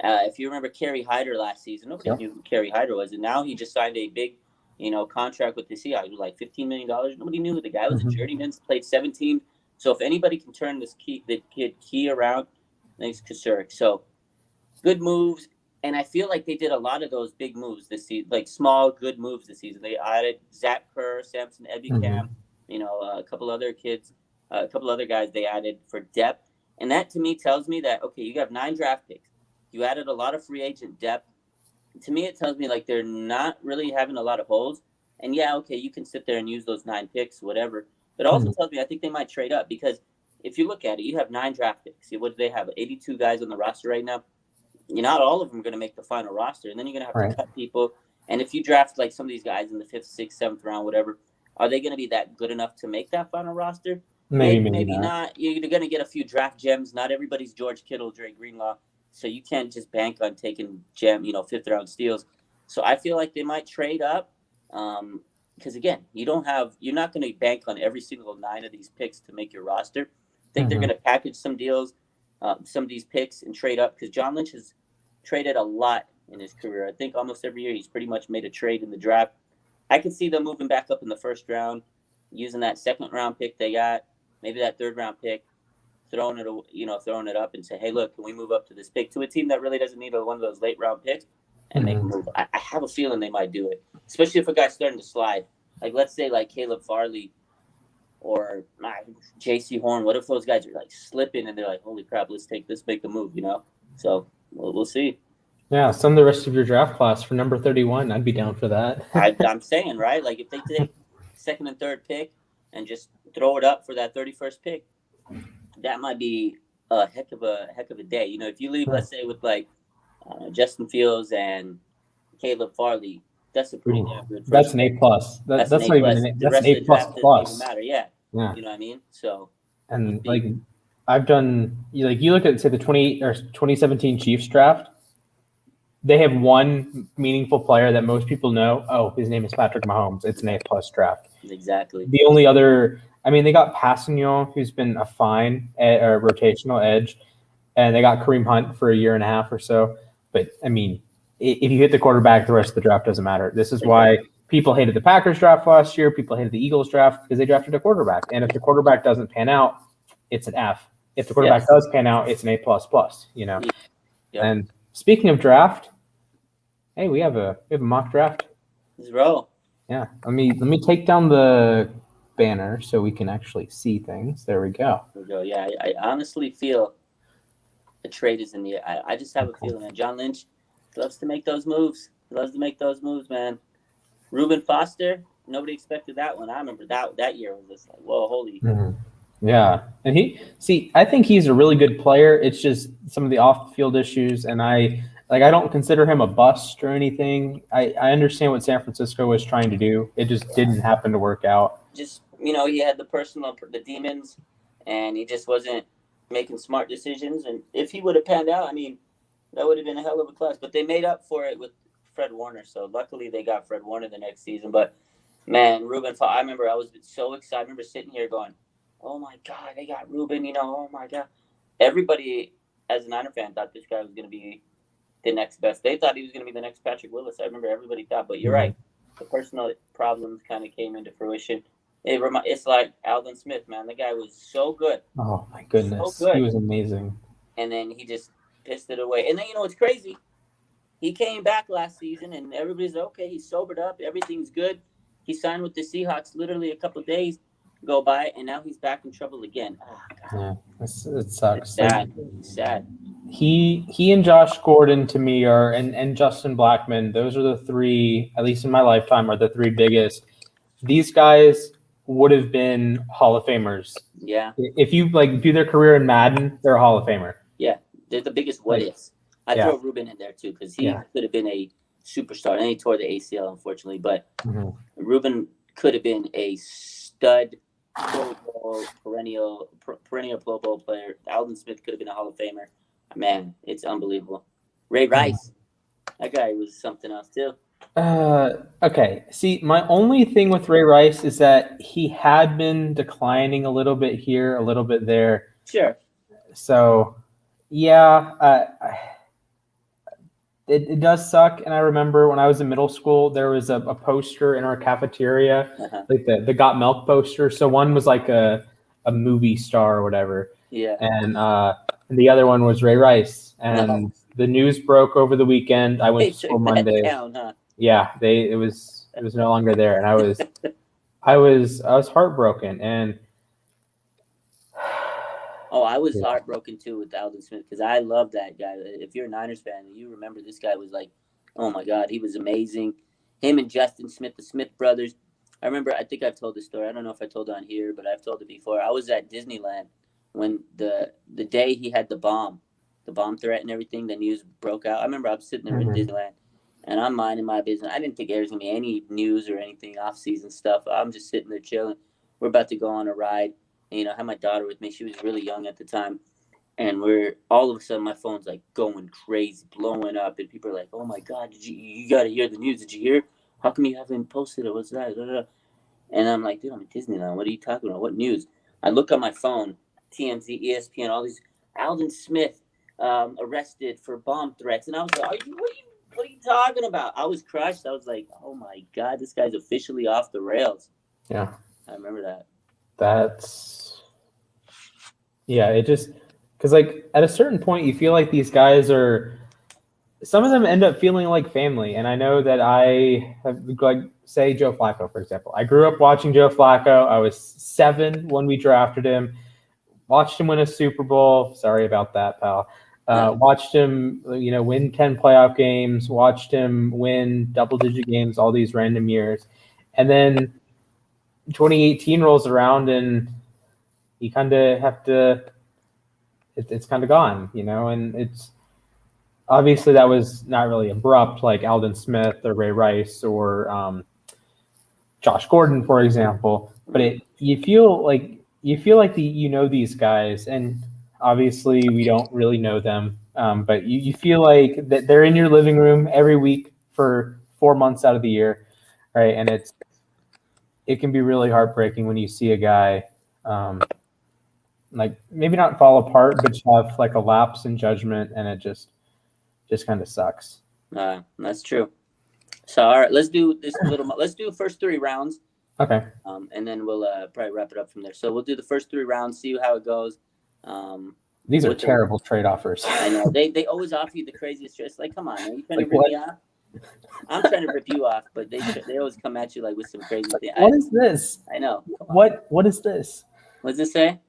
If you remember Kerry Hyder last season, nobody knew who Kerry Hyder was. And now he just signed a big, contract with the Seahawks, like $15 million. Nobody knew who the guy was. A journeyman, played 17. So if anybody can turn the kid Key around, then it's Kasurek. So good moves. And I feel like they did a lot of those big moves this season, like small, good moves this season. They added Zach Kerr, Samson Ebicam, a couple other kids, a couple other guys they added for depth. And that to me tells me that, okay, you have 9 draft picks. You added a lot of free agent depth. To me, it tells me like they're not really having a lot of holes. And yeah, okay, you can sit there and use those 9 picks, whatever. But it also tells me I think they might trade up because if you look at it, you have 9 draft picks. What do they have? 82 guys on the roster right now. Not all of them are going to make the final roster, and then you're going to have to cut people. And if you draft like some of these guys in the 5th, 6th, 7th round, whatever, are they going to be that good enough to make that final roster? Maybe not. You're going to get a few draft gems. Not everybody's George Kittle, Dre Greenlaw, so you can't just bank on taking 5th round steals. So I feel like they might trade up, because again, you're not going to bank on every single 9 of these picks to make your roster. I think they're going to package some deals. Some of these picks and trade up because John Lynch has traded a lot in his career. I think almost every year he's pretty much made a trade in the draft. I can see them moving back up in the 1st round, using that 2nd round pick they got, maybe that 3rd round pick, throwing it up and say, hey, look, can we move up to this pick to a team that really doesn't need one of those late round picks and make a move? I have a feeling they might do it, especially if a guy's starting to slide. Like let's say like Caleb Farley or J.C. Horn. What if those guys are like slipping and they're like, holy crap, let's make a move, So we'll see. Yeah, some of the rest of your draft class for number 31, I'd be down for that. I'm saying, right? Like if they take 2nd and 3rd pick and just throw it up for that 31st pick, that might be a heck of a day. If you leave, let's say with like Justin Fields and Caleb Farley, that's a pretty damn good. That's an A+. That's not even that's an A++. Doesn't even matter. Yeah. You know what I mean? So. And like I've done, like you look at say the 2017 Chiefs draft. They have one meaningful player that most people know. Oh, his name is Patrick Mahomes. It's an A+ draft. Exactly. The only other, they got Passignon, who's been a fine rotational edge, and they got Kareem Hunt for a year and a half or so. But if you hit the quarterback, the rest of the draft doesn't matter. This is why people hated the Packers draft last year. People hated the Eagles draft because they drafted a quarterback. And if the quarterback doesn't pan out, it's an F. If the quarterback does pan out, it's an A++. Yep. And speaking of draft, hey, we have a mock draft. Let's roll. Yeah. Let me take down the banner so we can actually see things. There we go. Yeah, I honestly feel the trade is in the air. I just have a feeling that John Lynch loves to make those moves. He loves to make those moves, man. Reuben Foster, nobody expected that one. I remember that year was just like, whoa, holy. Yeah. And I think he's a really good player. It's just some of the off-field issues, and I don't consider him a bust or anything. I understand what San Francisco was trying to do. It just didn't happen to work out. Just, he had the demons, and he just wasn't making smart decisions. And if he would have panned out, that would have been a hell of a class. But they made up for it with Fred Warner. So luckily they got Fred Warner the next season. But, man, Reuben, I remember I was so excited. I remember sitting here going, oh, my God, they got Reuben, oh, my God. Everybody, as a Niner fan, thought this guy was going to be the next best. They thought he was going to be the next Patrick Willis. I remember everybody thought, but you're right. The personal problems kind of came into fruition. It's like Alden Smith, man. The guy was so good. Oh, my goodness. So he was amazing. And then he just pissed it away. And then, it's crazy. He came back last season, and everybody's like, okay, he's sobered up. Everything's good. He signed with the Seahawks literally a couple of days. go by, and now he's back in trouble again. Oh, God. Yeah, it sucks. It's sad. It's sad. He and Josh Gordon to me are and Justin Blackman. Those are the three, at least in my lifetime, are the three biggest. These guys would have been Hall of Famers. Yeah. If you like do their career in Madden, they're a Hall of Famer. Yeah, they're the biggest what ifs. I throw Ruben in there too because he could have been a superstar. And he tore the ACL, unfortunately, but Ruben could have been a stud, Pro Bowl, perennial Pro Bowl player. Alden Smith could have been a Hall of Famer. Man, it's unbelievable. Ray Rice, that guy was something else too. Okay. See, my only thing with Ray Rice is that he had been declining a little bit here, a little bit there. Sure. So, yeah, it does suck. And I remember when I was in middle school, there was a poster in our cafeteria, like the Got Milk poster. So one was like a movie star or whatever. Yeah. And the other one was Ray Rice. And the news broke over the weekend. I went to school Monday. Down, huh? Yeah, it was no longer there, and I was heartbroken. And I was heartbroken too with Alden Smith because I love that guy. If you're a Niners fan, you remember this guy was like, oh my God, he was amazing. Him and Justin Smith, the Smith brothers. I remember, I think I've told this story. I don't know if I told it on here, but I've told it before. I was at Disneyland when the day he had the bomb threat and everything, the news broke out. I remember I was sitting there in Disneyland, and I'm minding my business. I didn't think there was going to be any news or anything, off-season stuff. I'm just sitting there chilling. We're about to go on a ride. And, I had my daughter with me. She was really young at the time. And all of a sudden, my phone's, like, going crazy, blowing up. And people are like, oh, my God, you got to hear the news. Did you hear? How come you haven't posted it? What's that? And I'm like, dude, I'm at Disneyland. What are you talking about? What news? I look on my phone, TMZ, ESPN, all these. Alden Smith arrested for bomb threats. And I was like, what are you talking about? I was crushed. I was like, oh, my God, this guy's officially off the rails. Yeah. I remember that. It just, because like at a certain point, you feel like these guys some of them end up feeling like family. And I know that I have, like, say Joe Flacco, for example. I grew up watching Joe Flacco. I was 7 when we drafted him, watched him win a Super Bowl. Sorry about that, pal. Watched him, win 10 playoff games, watched him win double-digit games all these random years. And then 2018 rolls around and you kind of have to, it's kind of gone, and it's obviously that was not really abrupt like Alden Smith or Ray Rice or Josh Gordon, for example, but you feel like these guys, and obviously we don't really know them, but you feel like that they're in your living room every week for 4 months out of the year, right? And it can be really heartbreaking when you see a guy like maybe not fall apart, but have like a lapse in judgment, and it just kind of sucks. That's true. So all right, let's do this let's do the first 3 rounds. Okay. And then we'll probably wrap it up from there. So we'll do the first 3 rounds, see how it goes. These are terrible trade offers. I know they always offer you the craziest trade. It's like, come on, are you trying to rip me off? I'm trying to rip you off, but they always come at you like with some crazy thing. What is this? I know. What is this? What does it say?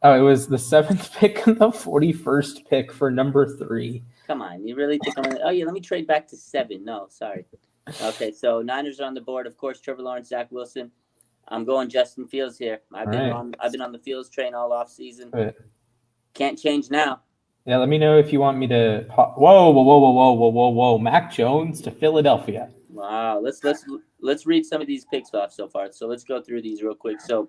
Oh, it was the 7th pick and the 41st pick for number 3. Come on, you really think I'm gonna? Oh yeah, let me trade back to 7. No, sorry. Okay, so Niners are on the board, of course. Trevor Lawrence, Zach Wilson. I'm going Justin Fields here. I've been on the Fields train all off season. Right. Can't change now. Yeah, let me know if you want me to. Whoa! Mac Jones to Philadelphia. Wow, let's read some of these picks off so far. So let's go through these real quick. So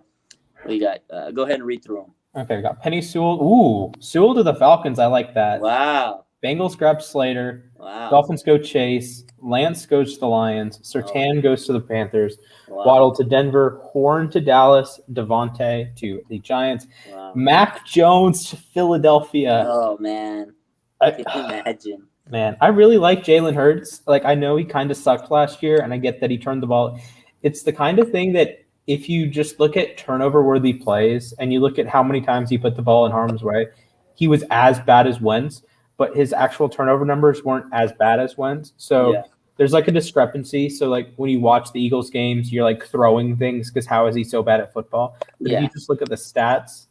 we got. Go ahead and read through them. Okay, we got Penny Sewell. Ooh, Sewell to the Falcons. I like that. Wow. Bengals grab Slater. Wow. Dolphins go Chase. Lance goes to the Lions. Surtain goes to the Panthers. Wow. Waddle to Denver. Horn to Dallas. Devontae to the Giants. Wow. Mac Jones to Philadelphia. Oh, man. Can you imagine? Man, I really like Jalen Hurts. Like, I know he kind of sucked last year, and I get that he turned the ball. It's the kind of thing that if you just look at turnover-worthy plays and you look at how many times he put the ball in harm's way, he was as bad as Wentz, but his actual turnover numbers weren't as bad as Wentz. So there's like a discrepancy. So like when you watch the Eagles games, you're like throwing things because how is he so bad at football? But if you just look at the stats,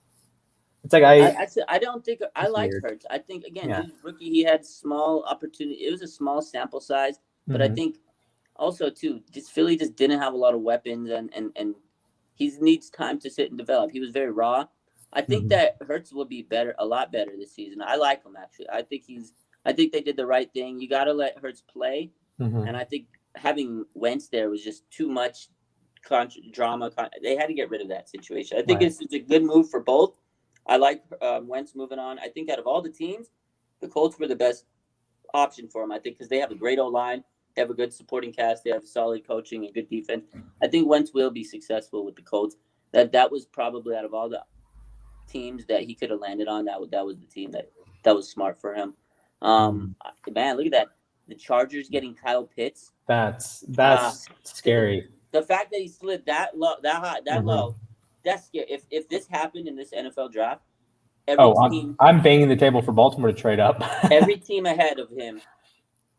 it's like I don't think I like Hurts. I think again, his rookie, he had small opportunity. It was a small sample size, but I think also too, just Philly just didn't have a lot of weapons, and he needs time to sit and develop. He was very raw. I think that Hurts will be a lot better this season. I like him actually. I think they did the right thing. You got to let Hurts play, and I think having Wentz there was just too much drama. They had to get rid of that situation. I think it's a good move for both. I like Wentz moving on. I think out of all the teams, the Colts were the best option for him. I think because they have a great O-line, they have a good supporting cast, they have solid coaching and good defense. I think Wentz will be successful with the Colts. That was probably out of all the teams that he could have landed on, that was the team that was smart for him. Man, look at that. The Chargers getting Kyle Pitts. That's scary. The fact that he slid that low, that high, that low, that's scary. If this happened in this NFL draft, I'm banging the table for Baltimore to trade up. Every team ahead of him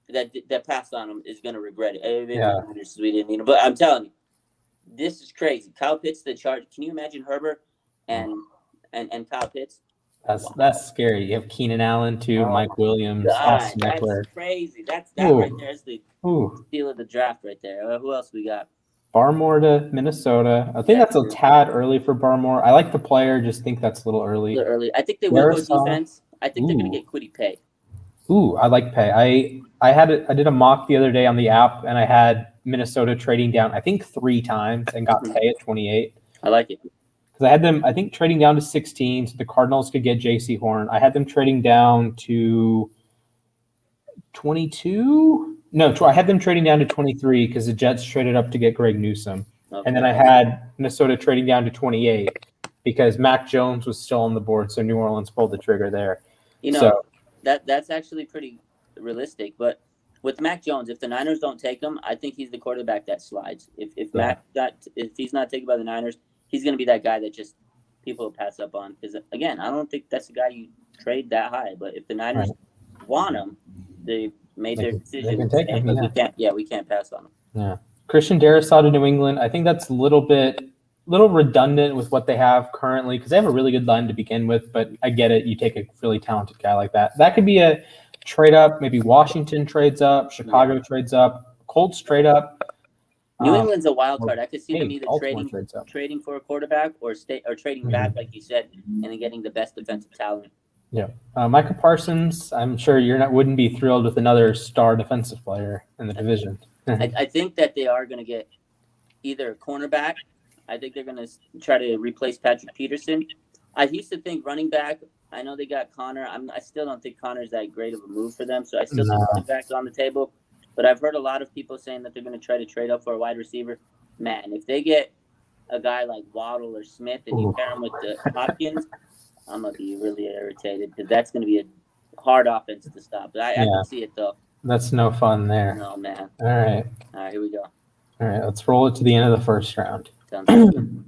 that passed on him is going to regret it. We didn't need him, but I'm telling you, this is crazy. Kyle Pitts, the Chargers. Can you imagine Herbert and Kyle Pitts? That's scary. You have Keenan Allen too, Mike Williams, Austin Eckler. That's crazy. That right there is the steal of the draft right there. Who else we got? Barmore to Minnesota. I think that's a tad early for Barmore. I like the player, just think that's a little early. I think they will go defense. I think they're going to get Kwity Paye. Ooh, I like Paye. I did a mock the other day on the app, and I had Minnesota trading down, I think 3 times, and got Paye at 28. I like it. Because I had them, I think, trading down to 16, so the Cardinals could get J.C. Horn. I had them trading down to 22. No, I had them trading down to 23 because the Jets traded up to get Greg Newsome. Okay. And then I had Minnesota trading down to 28 because Mac Jones was still on the board, so New Orleans pulled the trigger there. That's actually pretty realistic. But with Mac Jones, if the Niners don't take him, I think he's the quarterback that slides. If he's not taken by the Niners, he's going to be that guy that just people pass up on. Because, again, I don't think that's the guy you trade that high. But if the Niners want him, they made their decision. They can take him, we can't pass on him. Yeah. Christian Darrisaw to New England. I think that's a little redundant with what they have currently because they have a really good line to begin with. But I get it. You take a really talented guy like that. That could be a trade up. Maybe Washington trades up. Chicago trades up. Colts trade up. New England's a wild card. I could see them either trading for a quarterback or trading back, like you said, and then getting the best defensive talent. Yeah, Micah Parsons. I'm sure wouldn't be thrilled with another star defensive player in the division. I think that they are going to get either a cornerback. I think they're going to try to replace Patrick Peterson. I used to think running back. I know they got Connor. I still don't think Connor's that great of a move for them, so I still think running back's on the table. But I've heard a lot of people saying that they're going to try to trade up for a wide receiver. Man, if they get a guy like Waddle or Smith and you pair him with the Hopkins, I'm going to be really irritated because that's going to be a hard offense to stop. But I can see it, though. That's no fun there. No, man. All right, here we go. All right, let's roll it to the end of the first round. Sounds good.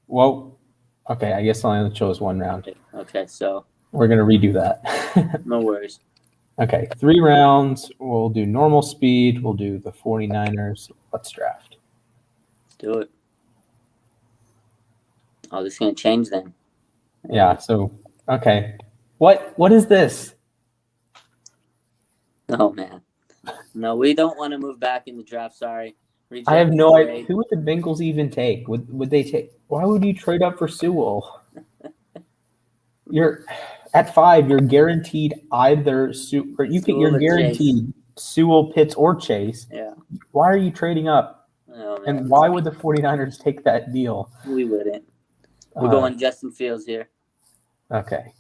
Well, okay, I guess I only chose one round. Okay, so. We're going to redo that. No worries. Okay, 3 rounds. We'll do normal speed. We'll do the 49ers. Let's draft. Let's do it. Oh, this is going to change then. Yeah, so, okay. What is this? Oh, man. No, we don't want to move back in the draft. Sorry. I have no idea. Who would the Bengals even take? Would they take? Why would you trade up for Sewell? You're at 5. You're guaranteed either you're guaranteed Sewell, Pitts, or Chase. Yeah. Why are you trading up? Oh, and why would the 49ers take that deal? We wouldn't. We're going Justin Fields here. Okay.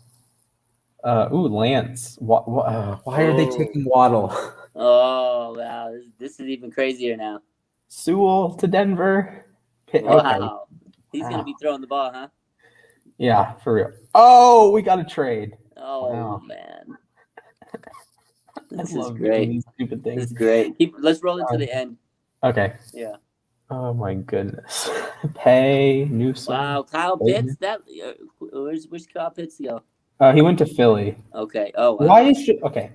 Lance. Why are they taking Waddle? Oh, wow. This is even crazier now. Sewell to Denver. Wow. He's going to be throwing the ball, huh? Yeah, for real. Oh, we got a trade. Oh, man. This is great. These stupid things. This is great. Let's roll it to the end. Okay. Yeah. Oh, my goodness. Paye, Newsome. Wow, Kyle Pitts? Where's Kyle Pitts go? He went to Philly. Okay. Oh, wow. Why is okay.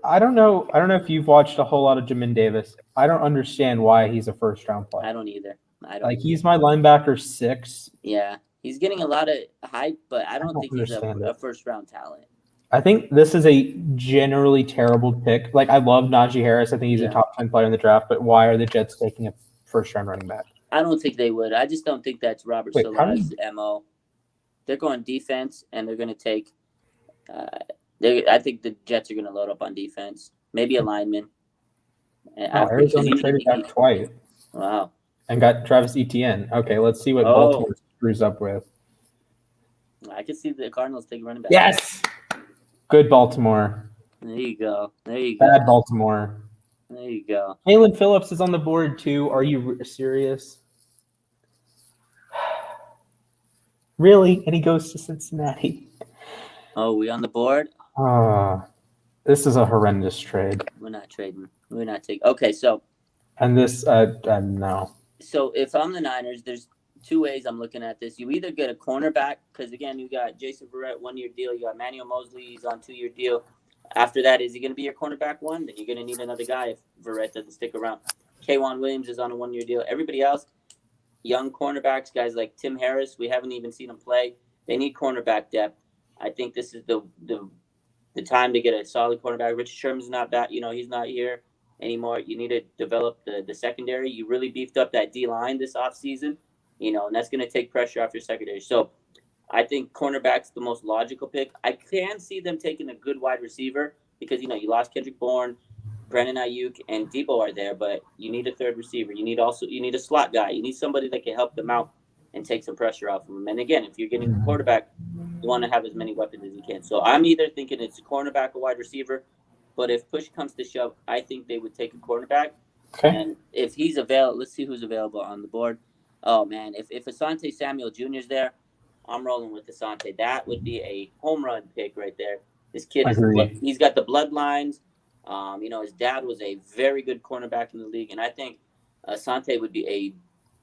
I don't know. I don't know if you've watched a whole lot of Jamin Davis. I don't understand why he's a first-round player. I don't either. Like he's my linebacker 6. Yeah, he's getting a lot of hype, but I don't think he's understand a it. first-round talent. I think this is a generally terrible pick. Like I love Najee Harris. I think he's a Yeah. top 10 player in the draft. But why are the Jets taking a first-round running back? I don't think they would. I just don't think that's Robert Wait, how Saleh's MO. They're going defense, and they're going to take. I think the Jets are going to load up on defense. Maybe a lineman. Arizona traded back twice. Wow. And got Travis Etienne. Okay, let's see what Baltimore screws up with. I can see the Cardinals taking running back. Yes. Good Baltimore. There you go. There you go. Bad Baltimore. There you go. Jalen Phillips is on the board too. Are you serious? Really? And he goes to Cincinnati. Oh, we on the board? This is a horrendous trade. We're not trading. We're not taking. Okay, so. And this, no. So if I'm the Niners, there's two ways I'm looking at this. You either get a cornerback, because again, you got Jason Verrett, 1-year deal. You got Manuel Mosley, he's on 2-year deal. After that, is he going to be your cornerback one? Then you're going to need another guy if Verrett doesn't stick around. K'Wan Williams is on a 1-year deal. Everybody else, young cornerbacks, guys like Tim Harris, we haven't even seen him play. They need cornerback depth. I think this is the time to get a solid cornerback. Richard Sherman's not that, he's not here anymore. You need to develop the secondary. You really beefed up that D-line this offseason, and that's going to take pressure off your secondary. So I think cornerback's the most logical pick. I can see them taking a good wide receiver because, you lost Kendrick Bourne, Brandon Ayuk, and Debo are there, but you need a third receiver. You need a slot guy. You need somebody that can help them out and take some pressure off of them. And again, if you're getting a quarterback, you want to have as many weapons as you can. So I'm either thinking it's a cornerback or wide receiver, but if push comes to shove, I think they would take a cornerback. Okay. And if he's available, let's see who's available on the board. Oh, man, if Asante Samuel Jr. is there, I'm rolling with Asante. That would be a home run pick right there. This kid, he's got the bloodlines. His dad was a very good cornerback in the league, and I think Asante would be a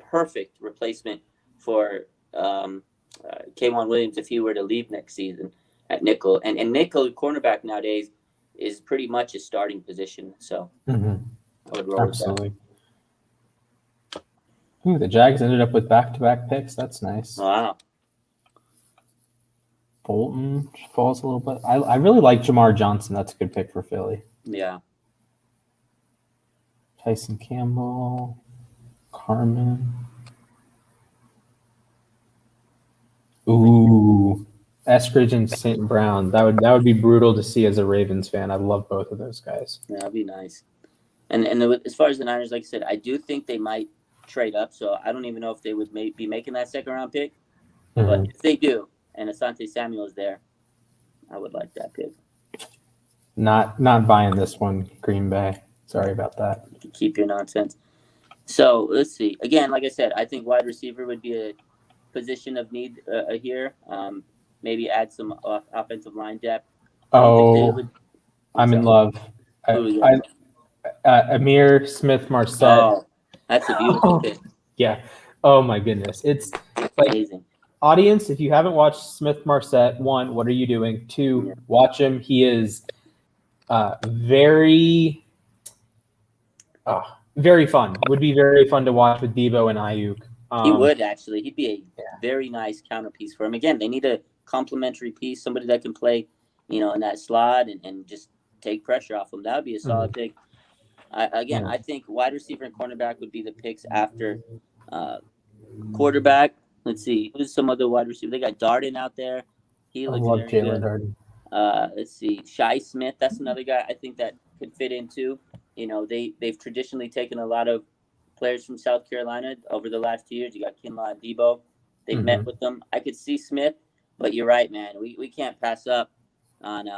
perfect replacement for K'Wan Williams if he were to leave next season at nickel. And nickel cornerback nowadays is pretty much a starting position. So I would roll absolutely. With that. Ooh, the Jags ended up with back-to-back picks. That's nice. Wow. Bolton falls a little bit. I really like Jamar Johnson. That's a good pick for Philly. Yeah. Tyson Campbell, Carmen. Ooh, Eskridge and St. Brown. That would be brutal to see as a Ravens fan. I love both of those guys. Yeah, that'd be nice. And as far as the Niners, like I said, I do think they might trade up. So I don't even know if they would be making that second-round pick. But if they do, and Asante Samuel is there, I would like that pick. Not buying this one, Green Bay. Sorry about that. You can keep your nonsense. So let's see. Again, like I said, I think wide receiver would be a position of need here. Maybe add some offensive line depth. I'm in love. Amir Smith-Marset. Oh, that's a beautiful pick. Yeah. Oh my goodness. It's like amazing. Audience, if you haven't watched Smith-Marset, 1, what are you doing? 2, watch him. He is very fun. Would be very fun to watch with Debo and Ayuk. He would actually. He'd be a very nice counterpiece for him. Again, they need a complementary piece, somebody that can play, in that slot and just take pressure off him. That would be a solid pick. I think wide receiver and cornerback would be the picks after quarterback. Let's see. Who's some other wide receiver? They got Darden out there. He looks very good. Darden. Let's see. Shai Smith. That's another guy I think that could fit in too. They've traditionally taken a lot of players from South Carolina over the last 2 years. You got Kinlaw and Debo. They've met with them. I could see Smith, but you're right, man. We can't pass up on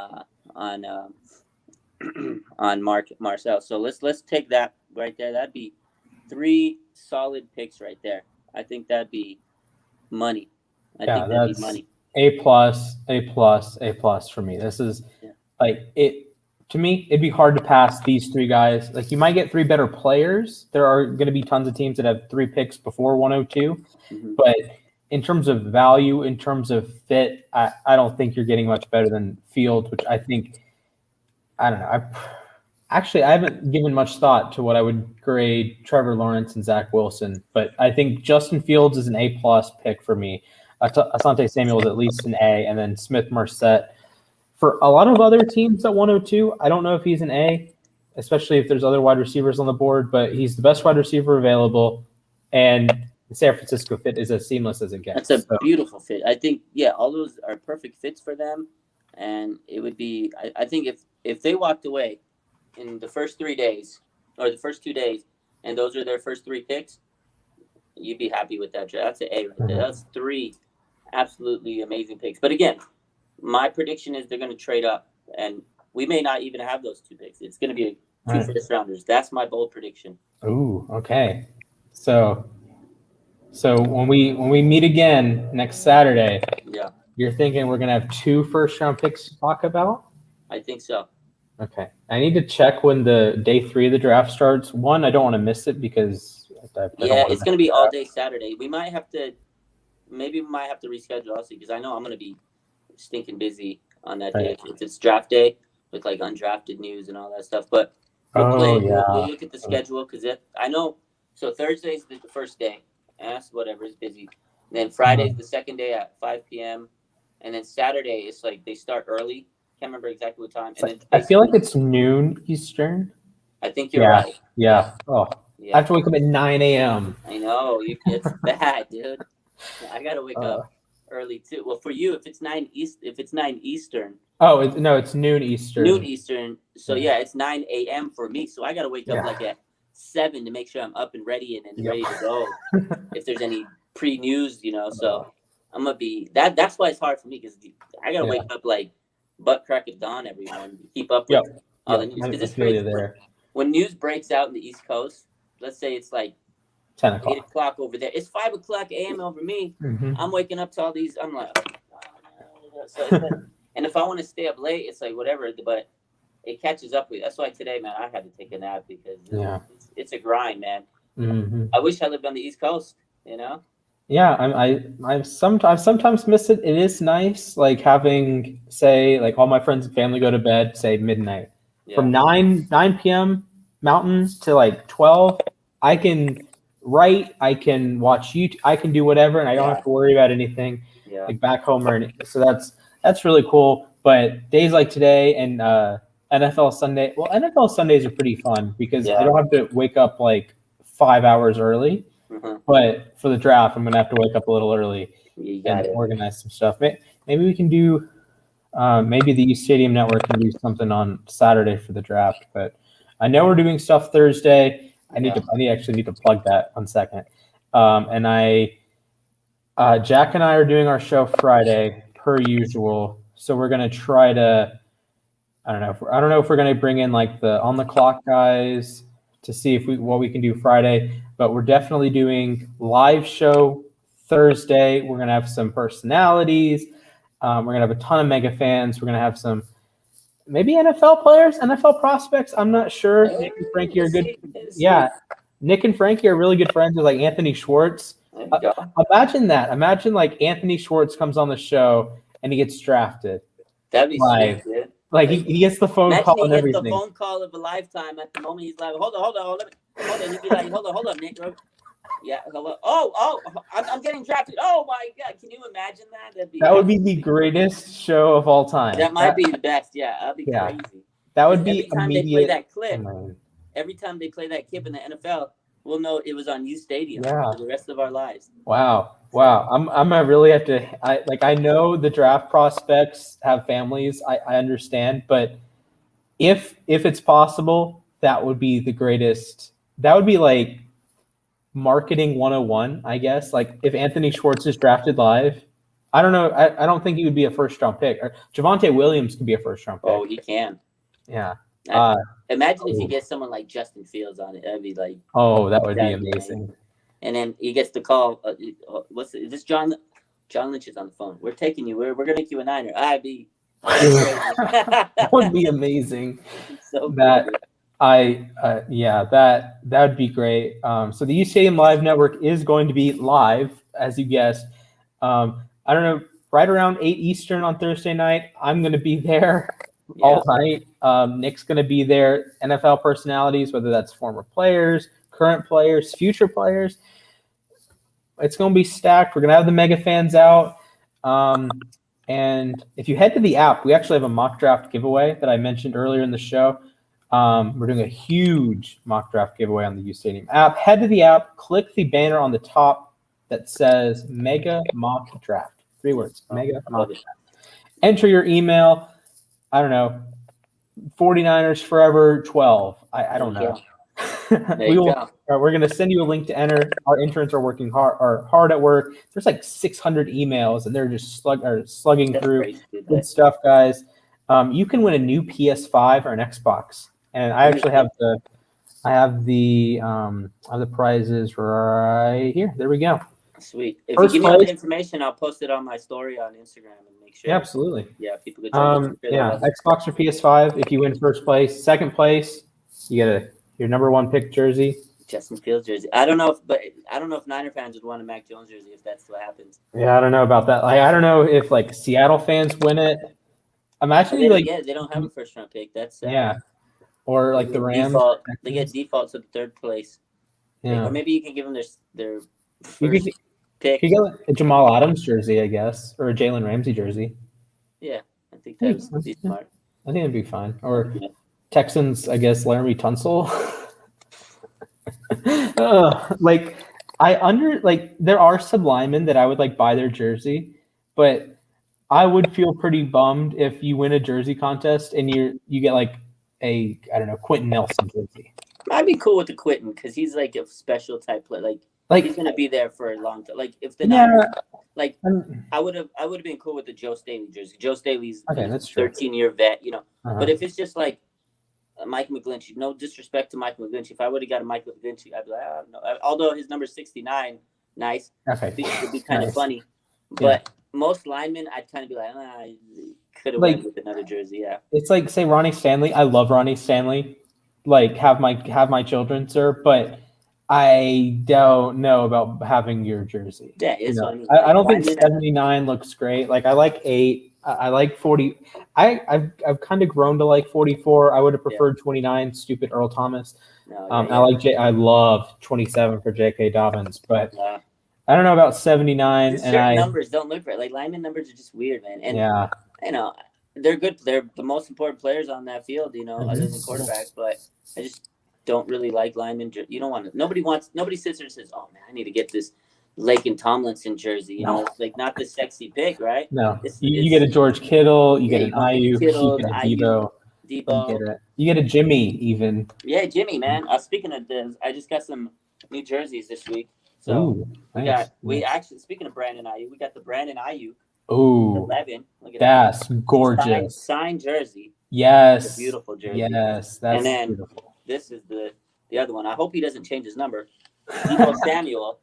Marcel. So let's take that right there. That'd be 3 solid picks right there. I think that'd be money. I think that'd be money. A+, A+ for me. This is like it. To me, it'd be hard to pass these 3 guys. Like you might get 3 better players. There are going to be tons of teams that have 3 picks before 102, but in terms of value, in terms of fit, I don't think you're getting much better than Fields, which I think I don't know. I haven't given much thought to what I would grade Trevor Lawrence and Zach Wilson, but I think Justin Fields is an A+ pick for me. Asante Samuel is at least an A, and then Smith Marset. For a lot of other teams at 102, I don't know if he's an A, especially if there's other wide receivers on the board, but he's the best wide receiver available, and the San Francisco fit is as seamless as it gets. That's a beautiful fit. I think, all those are perfect fits for them, and it would be. I think if they walked away in the first 3 days or the first 2 days, and those are their first 3 picks, you'd be happy with that. That's an A right there. That's 3 absolutely amazing picks. But again, my prediction is they're going to trade up, and we may not even have those 2 picks. It's going to be 2 first rounders. That's my bold prediction. Ooh, okay. So when we meet again next Saturday, you're thinking we're going to have 2 first-round picks to talk about? I think so. Okay. I need to check when the day 3 of the draft starts. One, I don't want to miss it because it's going to be all day Saturday. We might have to reschedule also because I know I'm going to be stinking busy on that day. It's draft day with like undrafted news and all that stuff. But we'll look at the schedule because I know. So Thursday's the first day. Whatever, it's busy. And then Friday's the second day at 5 p.m. And then Saturday it's like they start early. Can't remember exactly what time. And then I feel like it's noon Eastern. I think you're right. Yeah. Oh, I have to wake up at 9 a.m. I know. It's bad, dude. I gotta wake up early too. Well, for you, if it's 9 Eastern. Oh, it's noon Eastern. Noon Eastern. So it's 9 a.m. for me. So I gotta wake up like at 7 to make sure I'm up and ready and ready to go. If there's any pre-news, so I'm gonna be that. That's why it's hard for me because I gotta wake up like butt crack at dawn every morning to keep up with all the news. Because it's crazy. When news breaks out in the East Coast, let's say it's like 10 o'clock. 8 o'clock over there. It's 5 o'clock a.m. over me. Mm-hmm. I'm waking up to all these. I'm like, and if I want to stay up late, it's like whatever. But it catches up with you. That's why today, man, I had to take a nap because it's a grind, man. Mm-hmm. I wish I lived on the East Coast, Yeah, I've sometimes missed it. It is nice, like having, say, like all my friends and family go to bed, say midnight. From 9 p.m. Mountain to like 12, I can write, I can watch YouTube, I can do whatever, and I don't have to worry about anything like back home or anything. So that's really cool. But days like today and NFL Sunday, well, NFL Sundays are pretty fun because I don't have to wake up like 5 hours early. Mm-hmm. But for the draft, I'm going to have to wake up a little early and organize some stuff. Maybe we can do, maybe the U Stadium Network can do something on Saturday for the draft. But I know we're doing stuff Thursday. I actually need to plug that 1 second. And Jack and I are doing our show Friday per usual. So we're going to try to, I don't know if we're going to bring in like the on the clock guys to see what we can do Friday, but we're definitely doing live show Thursday. We're going to have some personalities. We're going to have a ton of mega fans. We're going to have some maybe NFL players, NFL prospects. I'm not sure. Nick and Frankie are good. Yeah. Nick and Frankie are really good friends with like Anthony Schwartz. Imagine that. Imagine like Anthony Schwartz comes on the show and he gets drafted. That'd be live. Sick, dude. Like he gets the phone call and everything. He gets the phone call of a lifetime at the moment. He's like, hold on. He'd be like, hold on, Nick. Yeah, hello. Oh, I'm getting drafted. Oh my God, can you imagine that? That would be the greatest show of all time. That might be the best. Yeah, that'd be crazy. That would be every time immediate. They play that clip. Every time they play that clip in the NFL, we'll know it was on U Stadium for the rest of our lives. Wow. I'm gonna really have to. I know the draft prospects have families. I understand, but if it's possible, that would be the greatest. That would be like marketing 101, I guess. Like if Anthony Schwartz is drafted live, I don't know. I don't think he would be a first round pick. Or Javonte Williams could be a first round pick. Oh, he can. Yeah. Imagine if you get someone like Justin Fields on it. That'd be like. Oh, that would be amazing. And then he gets the call. Is this John? John Lynch is on the phone. We're taking you. We're gonna make you a Niner. That would be amazing. So that that would be great. So the U Stadium Live Network is going to be live, as you guessed. I don't know, right around 8 Eastern on Thursday night. I'm going to be there all night. Nick's going to be there. NFL personalities, whether that's former players, current players, future players. It's going to be stacked. We're going to have the mega fans out. And if you head to the app, we actually have a mock draft giveaway that I mentioned earlier in the show. We're doing a huge mock draft giveaway on the U Stadium app. Head to the app, click the banner on the top that says Mega Mock Draft. 3 words, Mega Mock Draft. Enter your email. I don't know, 49ers Forever 12. I don't know. We're going to send you a link to enter. Our interns are working hard at work. There's like 600 emails, and they're just slugging through good stuff, guys. You can win a new PS5 or an Xbox, and I actually have the prizes right here. There we go. Sweet. If you give me all the information, I'll post it on my story on Instagram and make sure. Yeah, absolutely. Yeah, people could jump in. Xbox or PS5. If you win first place, second place, you get your number 1 pick jersey. Justin Fields jersey. I don't know if Niner fans would want a Mac Jones jersey if that's what happens. Yeah, I don't know about that. I don't know if Seattle fans win it. Imagine they don't have a first round pick. That's or the Rams. They get default to the 3rd place. Yeah. Or maybe you can give them their first pick. You get a Jamal Adams jersey, I guess, or a Jalen Ramsey jersey. Yeah, I think that would be smart. I think it'd be fine. Or Texans, I guess, Laramie Tunsil. There are some linemen that I would buy their jersey, but I would feel pretty bummed if you win a jersey contest and you get a Quentin Nelson jersey. I'd be cool with the Quentin because he's a special type player. He's gonna be there for a long time. If the Niners, I would have been cool with the Joe Staley jersey. Joe Staley's a 13-year vet, But if it's just Mike McGlinchey, no disrespect to Mike McGlinchey. If I would have got a Mike McGlinchey, I'd be like, I don't know. Although his number 69, nice. Okay. It would be kind of funny. But most linemen, I'd kind of be like, could have went with another jersey. Yeah. It's say Ronnie Stanley. I love Ronnie Stanley. Have my children, sir. But I don't know about having your jersey. Yeah, it's funny. I don't think 79 looks great. I like 8. I like 40. I've kind of grown to like 44. I would have preferred 29. Stupid Earl Thomas. I love 27 for J.K. Dobbins, but I don't know about 79. Certain numbers don't look right. Lineman numbers are just weird, man. And they're good. They're the most important players on that field. Other than quarterbacks. But I just don't really like linemen. You don't want to. Nobody sits there and says, "Oh man, I need to get this Lake and Tomlinson jersey." Not the sexy pick, right? No, you get a George Kittle, you get an Ayuk, you get a Debo. You get a Jimmy even. Yeah, Jimmy, man. Speaking of this, I just got some new jerseys this week. So we actually, speaking of Brandon Ayuk, we got the Brandon Ayuk. Ooh, 11. Look at that's gorgeous. Signed jersey. Yes. It's a beautiful jersey. Yes, that's beautiful. This is the other one. I hope he doesn't change his number. Debo Samuel.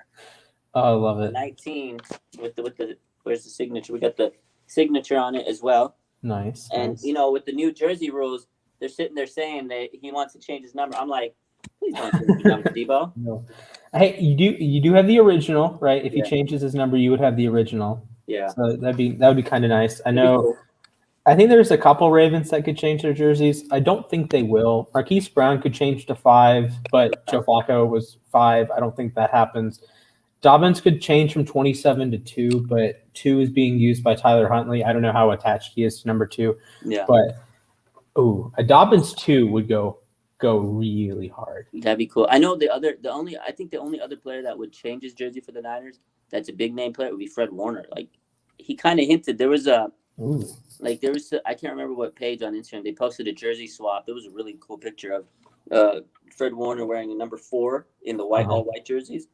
Oh, I love it. 19 with the where's the signature? We got the signature on it as well. Nice. And with the new jersey rules, they're sitting there saying that he wants to change his number. I'm like, please don't change your number, Debo. No. Hey, you do have the original, right? If he changes his number, you would have the original. Yeah. So that would be kind of nice. I know. Cool. I think there's a couple Ravens that could change their jerseys. I don't think they will. Marquise Brown could change to 5, but Joe Flacco was 5. I don't think that happens. Dobbins could change from 27 to 2, but 2 is being used by Tyler Huntley. I don't know how attached he is to number 2. Yeah. But a Dobbins 2 would go really hard. That'd be cool. I know the only other player that would change his jersey for the Niners that's a big name player would be Fred Warner. He kind of hinted there was a I can't remember what page on Instagram they posted a jersey swap. There was a really cool picture of Fred Warner wearing a number 4 in the all white jerseys.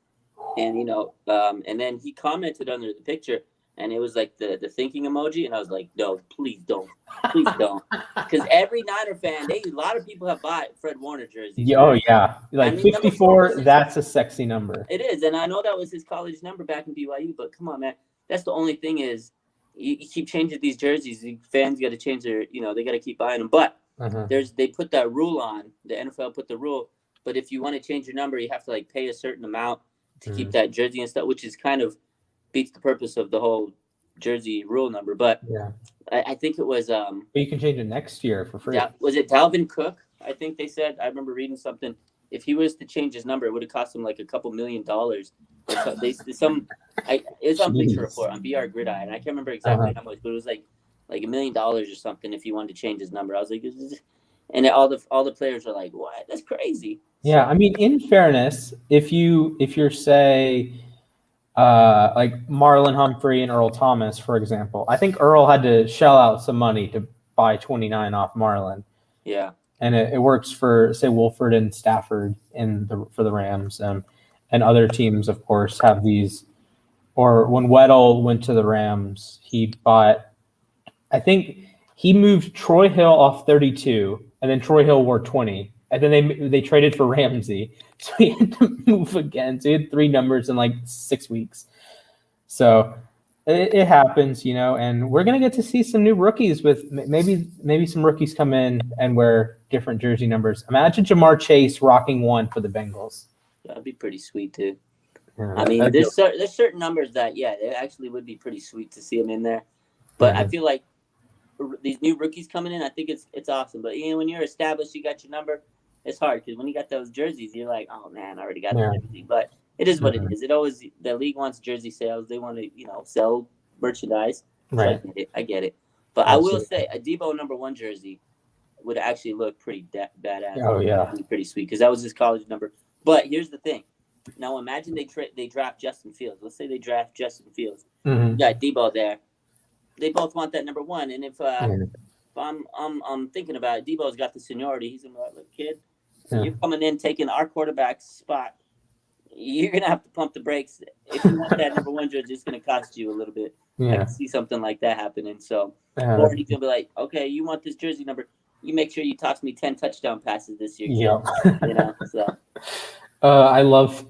And and then he commented under the picture, and it was the thinking emoji, and I was like, no, please don't, because every Niner fan, a lot of people have bought Fred Warner jerseys. Yeah, oh yeah, 54. That's a sexy number. It is, and I know that was his college number back in BYU, but come on, man, that's the only thing is you keep changing these jerseys. The fans got to change their, they got to keep buying them, but they put that rule on. The NFL put the rule, but if you want to change your number, you have to pay a certain amount to keep that jersey and stuff, which is kind of beats the purpose of the whole jersey rule number. But Yeah. I think it was But you can change it next year for free. was it Dalvin Cook? I think they said. I remember reading something. If he was to change his number, it would have cost him like a couple $1 million. Or so, it's on Bleacher Report on BR Gridiron. And I can't remember exactly how much, but it was like $1 million or something if he wanted to change his number. I was like, and all the players were like, "What? That's crazy." Yeah, I mean, in fairness, if you're say like Marlon Humphrey and Earl Thomas, for example, I think Earl had to shell out some money to buy 29 off Marlon. Yeah. And it works for, say, Wolford and Stafford for the Rams, and other teams, of course, have these. Or when Weddle went to the Rams, he bought. I think he moved Troy Hill off 32, and then Troy Hill wore 20, and then they traded for Ramsey, so he had to move again. So he had 3 numbers in like 6 weeks. So it happens, and we're gonna get to see some new rookies with maybe some rookies come in and wear different jersey numbers. Imagine Jamar Chase rocking 1 for the Bengals. That'd be pretty sweet too. Yeah, I mean, there's certain numbers that it actually would be pretty sweet to see them in there. But I feel like these new rookies coming in, I think it's awesome. But when you're established, you got your number. It's hard because when you got those jerseys, you're like, oh man, I already got the jersey. But it is what it is. It always the league wants jersey sales. They want to sell merchandise. Right. So I get it. But absolutely. I will say a Debo number 1 jersey would actually look pretty badass. Oh yeah, pretty sweet because that was his college number. But here's the thing. Now imagine they draft Justin Fields. Let's say they draft Justin Fields. You got Debo there. They both want that number 1. And if I'm thinking about it, Debo's got the seniority. He's gonna be like, look, kid, you're coming in taking our quarterback's spot. You're gonna have to pump the brakes. If you want that number 1 jersey, it's gonna cost you a little bit. I can see something like that happening. So or he's gonna be like, okay, you want this jersey number. You make sure you toss me 10 touchdown passes this year. Yeah. So I love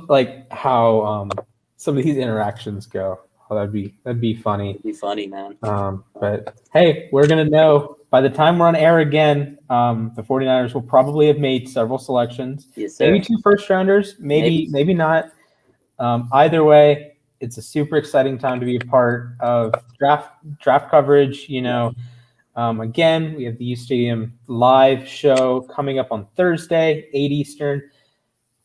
like how some of these interactions go. Oh, that'd be funny. It'd be funny, man. But hey, we're gonna know by the time we're on air again. The 49ers will probably have made several selections. Yes, sir. Maybe 2 first-rounders. Maybe not. Either way, it's a super exciting time to be a part of draft coverage. Again, we have the U Stadium live show coming up on Thursday, 8 Eastern.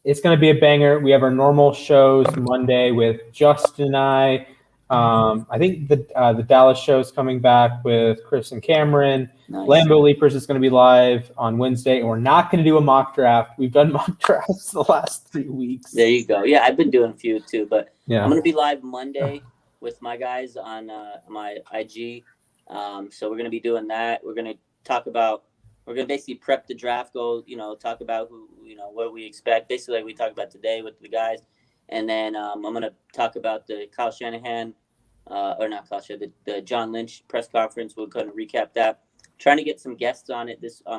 It's going to be a banger. We have our normal shows Monday with Justin and I. I think the Dallas show is coming back with Chris and Cameron. Nice. Lambeau Leapers is going to be live on Wednesday, and we're not going to do a mock draft. We've done mock drafts the last 3 weeks. There you go. Yeah, I've been doing a few too, but yeah. I'm going to be live Monday with my guys on my IG. So we're going to be doing that. We're going to basically prep the draft, talk about who, what we expect, basically like we talked about today with the guys. And then I'm going to talk about the Kyle Shanahan, or not Kyle Shanahan, the John Lynch press conference. We'll kind of recap that. Trying to get some guests on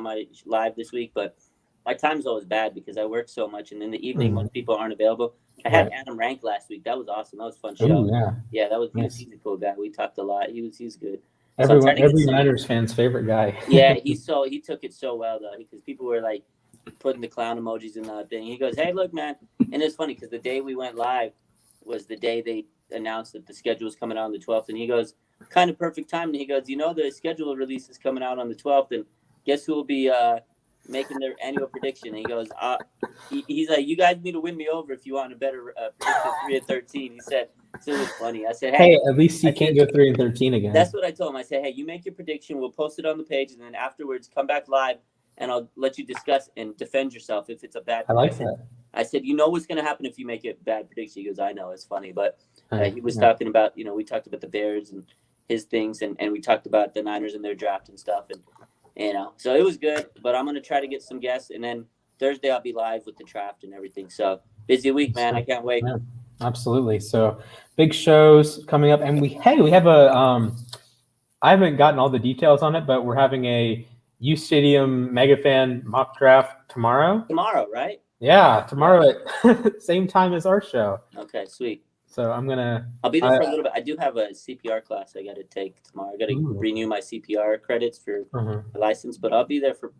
my live this week, but my time's always bad because I work so much. And in the evening, most people aren't available. I had Adam Rank last week. That was awesome. That was a fun show. Ooh, yeah, that was nice. He's a cool guy. We talked a lot. He's good. Every Niners fan's favorite guy. Yeah, he took it so well though, because people were like putting the clown emojis and the thing. He goes, "Hey, look, man," and it's funny because the day we went live was the day they announced that the schedule was coming out on the 12th, and he goes, "Kind of perfect time." And he goes, the schedule release is coming out on the 12th, and guess who will be making their annual prediction? And he goes, he's like, "You guys need to win me over if you want a better prediction 3-13." He said. So it was funny. I said, hey, at least you can't go 3-13 again. That's what I told him. I said, hey, you make your prediction. We'll post it on the page, and then afterwards come back live, and I'll let you discuss and defend yourself if it's a bad prediction. I like that. I said, what's going to happen if you make a bad prediction? He goes, I know. It's funny. But he was talking about, we talked about the Bears and his things, and we talked about the Niners and their draft and stuff. And, so it was good. But I'm going to try to get some guests, and then Thursday I'll be live with the draft and everything. So busy week, man. I can't wait. Yeah. Absolutely. So big shows coming up, and we have a I haven't gotten all the details on it, but we're having a U Stadium Mega Fan mock draft tomorrow. Tomorrow, right? Yeah, tomorrow at same time as our show. Okay, sweet. So I'll be there for a little bit. I do have a CPR class I got to take tomorrow. I got to renew my CPR credits for the license, but I'll be there for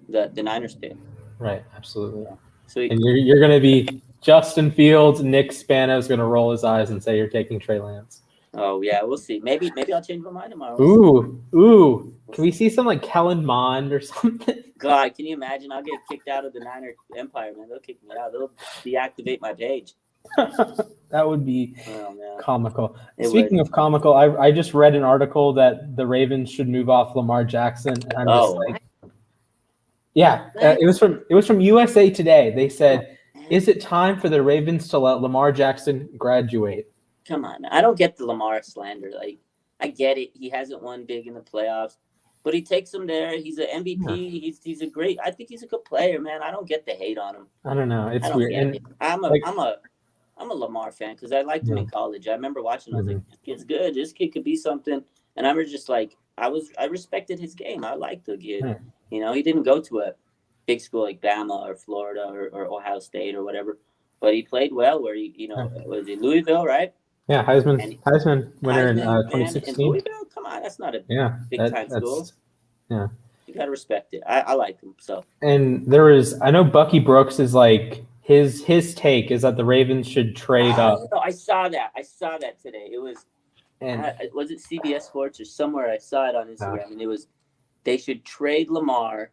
the Niners game. Right, absolutely. Yeah. Sweet. And you're going to be Justin Fields. Nick Spano's going to roll his eyes and say you're taking Trey Lance. Oh yeah, we'll see. Maybe I'll change my mind tomorrow. We'll Ooh. Can we see some like Kellen Mond or something? God, can you imagine? I'll get kicked out of the Niner Empire, man. They'll kick me out. They'll deactivate my page. That would be comical. Speaking of comical, I just read an article that the Ravens should move off Lamar Jackson, and I'm just like, yeah, it was from USA Today. They said, "Is it time for the Ravens to let Lamar Jackson graduate?" Come on, I don't get the Lamar slander. Like, I get it. He hasn't won big in the playoffs, but he takes them there. He's an MVP. Yeah. He's a great. I think he's a good player, man. I don't get the hate on him. I don't know. It's weird. And I'm a Lamar fan because I liked him in college. I remember watching. I was like, this kid's good. This kid could be something. And I was just like, I respected his game. I liked the kid. You know, he didn't go to a big school like Bama or Florida or Ohio State or whatever, but he played well. Where was it Louisville, right? Yeah, Heisman winner in 2016. In Louisville? Come on, that's not a big time school. Yeah, you gotta respect it. I like him so. And I know Bucky Brooks is like his take is that the Ravens should trade up. I saw that today. It was was it CBS Sports or somewhere? I saw it on Instagram, and it was they should trade Lamar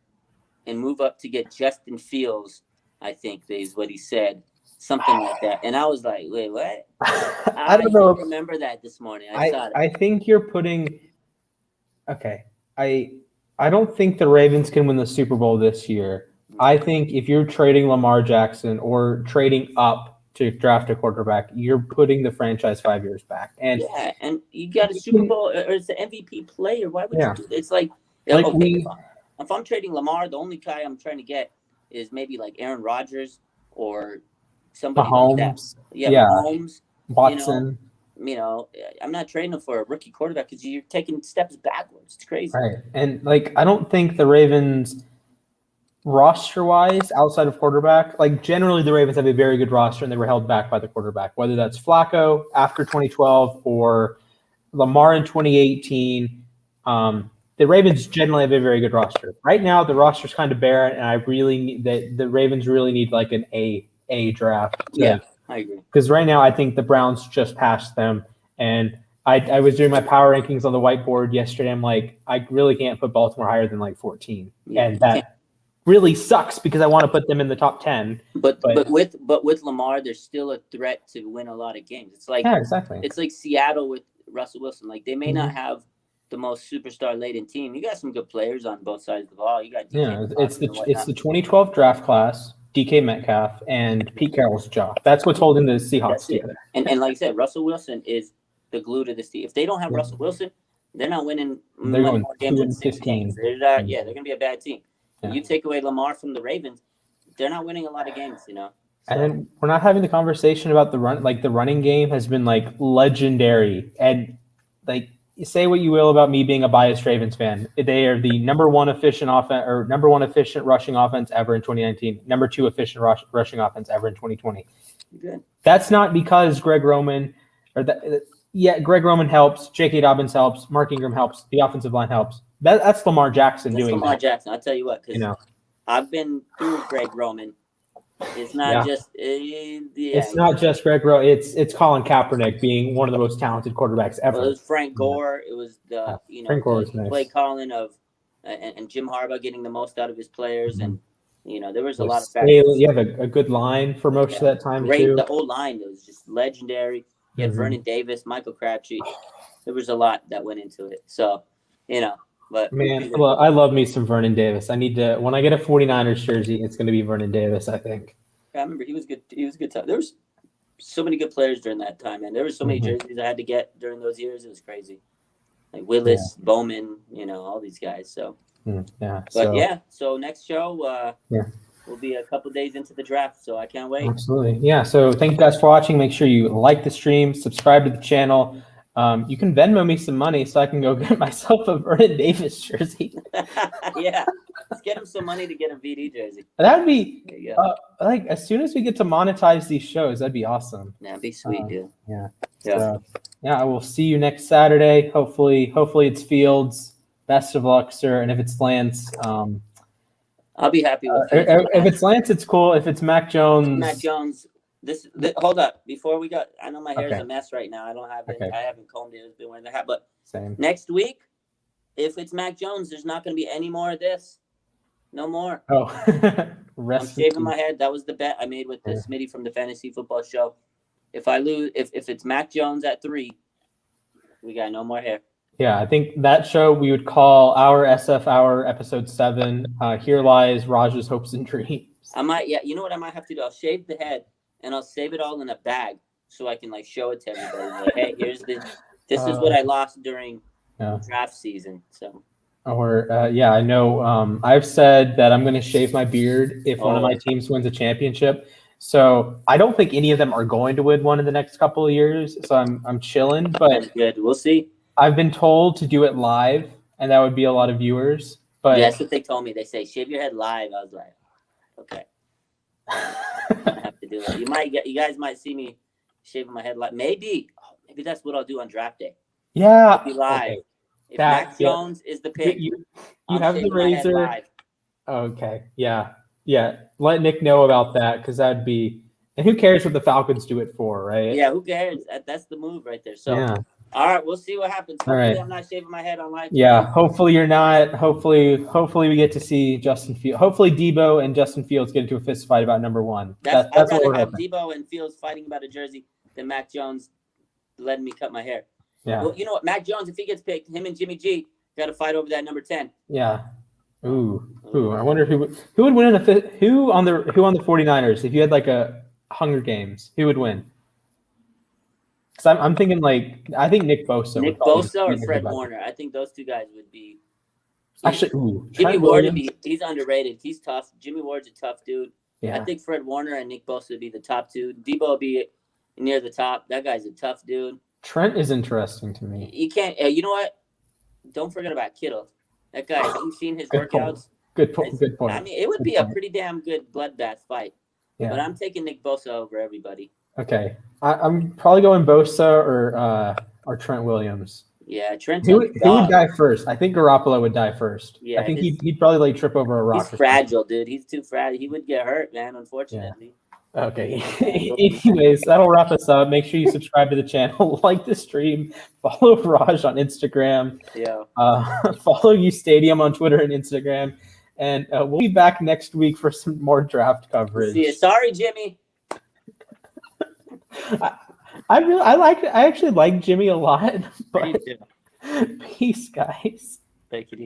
and move up to get Justin Fields. I think is what he said. Something like that. And I was like, wait, what? I don't know. Remember that this morning. I saw it. I think you're putting – okay. I don't think the Ravens can win the Super Bowl this year. I think if you're trading Lamar Jackson or trading up to draft a quarterback, you're putting the franchise 5 years back. And and you got a Super Bowl or it's the MVP player. Why would you do that? It's like if I'm trading Lamar, the only guy I'm trying to get is maybe like Aaron Rodgers or – somebody Mahomes, like that. Yeah, Mahomes, Watson. You know, I'm not trading him for a rookie quarterback because you're taking steps backwards. It's crazy. Right. And, like, I don't think the Ravens, roster-wise, outside of quarterback, like, generally the Ravens have a very good roster and they were held back by the quarterback, whether that's Flacco after 2012 or Lamar in 2018. The Ravens generally have a very good roster. Right now, the roster's kind of barren, and the Ravens really need, like, an A draft. I agree. Because right now I think the Browns just passed them, and I was doing my power rankings on the whiteboard yesterday. I'm like, I really can't put Baltimore higher than like 14, and that really sucks because I want to put them in the top 10. But with Lamar, there's still a threat to win a lot of games. It's like exactly. It's like Seattle with Russell Wilson. Like they may not have the most superstar laden team. You got some good players on both sides of the ball. You got it's the 2012 draft class. DK Metcalf and Pete Carroll's job. That's what's holding the Seahawks together. And like I said, Russell Wilson is the glue to this team. If they don't have Russell Wilson, they're not winning much more games than 6 games. They're going to be a bad team. Yeah. You take away Lamar from the Ravens, they're not winning a lot of games, you know. So. And then we're not having the conversation about the run. Like the running game has been like legendary. And like say what you will about me being a biased Ravens fan. They are the number one efficient rushing offense ever in 2019. Number 2 efficient rushing offense ever in 2020. Good. That's not because Greg Roman helps. J.K. Dobbins helps. Mark Ingram helps. The offensive line helps. That's Lamar Jackson doing Lamar Jackson. I'll tell you what, because I've been through Greg Roman. It's not just it's not just Greg Roman. It's Colin Kaepernick being one of the most talented quarterbacks ever. Well, it was Frank Gore. It was the play calling of and Jim Harbaugh getting the most out of his players, and there was a lot of factors. You have a good line for most of that time too. The whole line was just legendary. You had Vernon Davis, Michael Crabtree. There was a lot that went into it. So But man, I love me some Vernon Davis. I need to when I get a 49ers jersey, it's going to be Vernon Davis, I think. I remember he was good. He was a good time. There was so many good players during that time, man. There were so many jerseys I had to get during those years. It was crazy. Like Willis, Bowman, all these guys. So So next show, we'll be a couple days into the draft. So I can't wait. Absolutely, yeah. So thank you guys for watching. Make sure you like the stream, subscribe to the channel. You can Venmo me some money so I can go get myself a Vernon Davis jersey. Let's get him some money to get a VD jersey. That would be like as soon as we get to monetize these shows, that'd be awesome. That'd be sweet, dude. Yeah. So, I will see you next Saturday. Hopefully it's Fields. Best of luck, sir. And if it's Lance, I'll be happy with it. If it's Lance, it's cool. If it's Mac Jones, Hold up before we go. I know my hair's Okay. a mess right now. I don't have it. Okay. I haven't combed it. It's been wearing the hat. But Same. next week, if it's Mac Jones, there's not going to be any more of this. No more. Oh, I'm shaving my head. That was the bet I made with the Smitty from the Fantasy Football Show. If I lose, if it's Mac Jones at 3, we got no more hair. Yeah, I think that show we would call OurSF Hour episode 7. Here lies Raj's hopes and dreams. I might, yeah. You know what I might have to do? I'll shave the head and I'll save it all in a bag so I can like show it to everybody. Like, hey, here's this is what I lost during draft season. So. Or I know I've said that I'm going to shave my beard if one of my teams wins a championship. So I don't think any of them are going to win one in the next couple of years. So I'm chilling. But that's good. We'll see. I've been told to do it live, and that would be a lot of viewers. But that's what they told me. They say shave your head live. I was like, okay. I have to do it. You guys might see me shaving my head live. Maybe that's what I'll do on draft day. Yeah, I'll be live. Okay. If Mac Jones is the pick, you have the razor. Okay, yeah. Let Nick know about that because that'd be. And who cares what the Falcons do it for, right? Yeah, who cares? That's the move right there. So, all right, we'll see what happens. Hopefully, I'm not shaving my head on live. Yeah, hopefully you're not. Hopefully we get to see Justin Fields. Hopefully Debo and Justin Fields get into a fist fight about number 1. That's I'd what we're rather have hoping. Debo and Fields fighting about a jersey than Mac Jones letting me cut my hair. Yeah. Well, you know what? Mac Jones, if he gets picked, him and Jimmy G got to fight over that number 10. Yeah. Ooh. I wonder who would win who on the 49ers if you had like a Hunger Games, who would win? Because I'm thinking I think Nick Bosa. Nick Bosa or Fred Warner. I think those two guys would be. Actually, Jimmy Ward he's underrated. He's tough. Jimmy Ward's a tough dude. Yeah. I think Fred Warner and Nick Bosa would be the top 2. Debo would be near the top. That guy's a tough dude. Trent is interesting to me. You can't. You know what? Don't forget about Kittle. That guy. Have you seen his workouts? Good point. I mean, it would be a pretty damn good bloodbath fight. Yeah. But I'm taking Nick Bosa over everybody. Okay, I'm probably going Bosa or Trent Williams. Yeah, Trent. Who would die first? I think Garoppolo would die first. Yeah, I think he'd probably trip over a rock. He's fragile, dude. He's too fragile. He would get hurt, man. Unfortunately. Yeah. Okay. Anyways, that'll wrap us up. Make sure you subscribe to the channel, like the stream, follow Raj on Instagram. Yeah. Follow U Stadium on Twitter and Instagram. And we'll be back next week for some more draft coverage. See you. Sorry, Jimmy. I actually like Jimmy a lot. But peace, guys. Take it easy.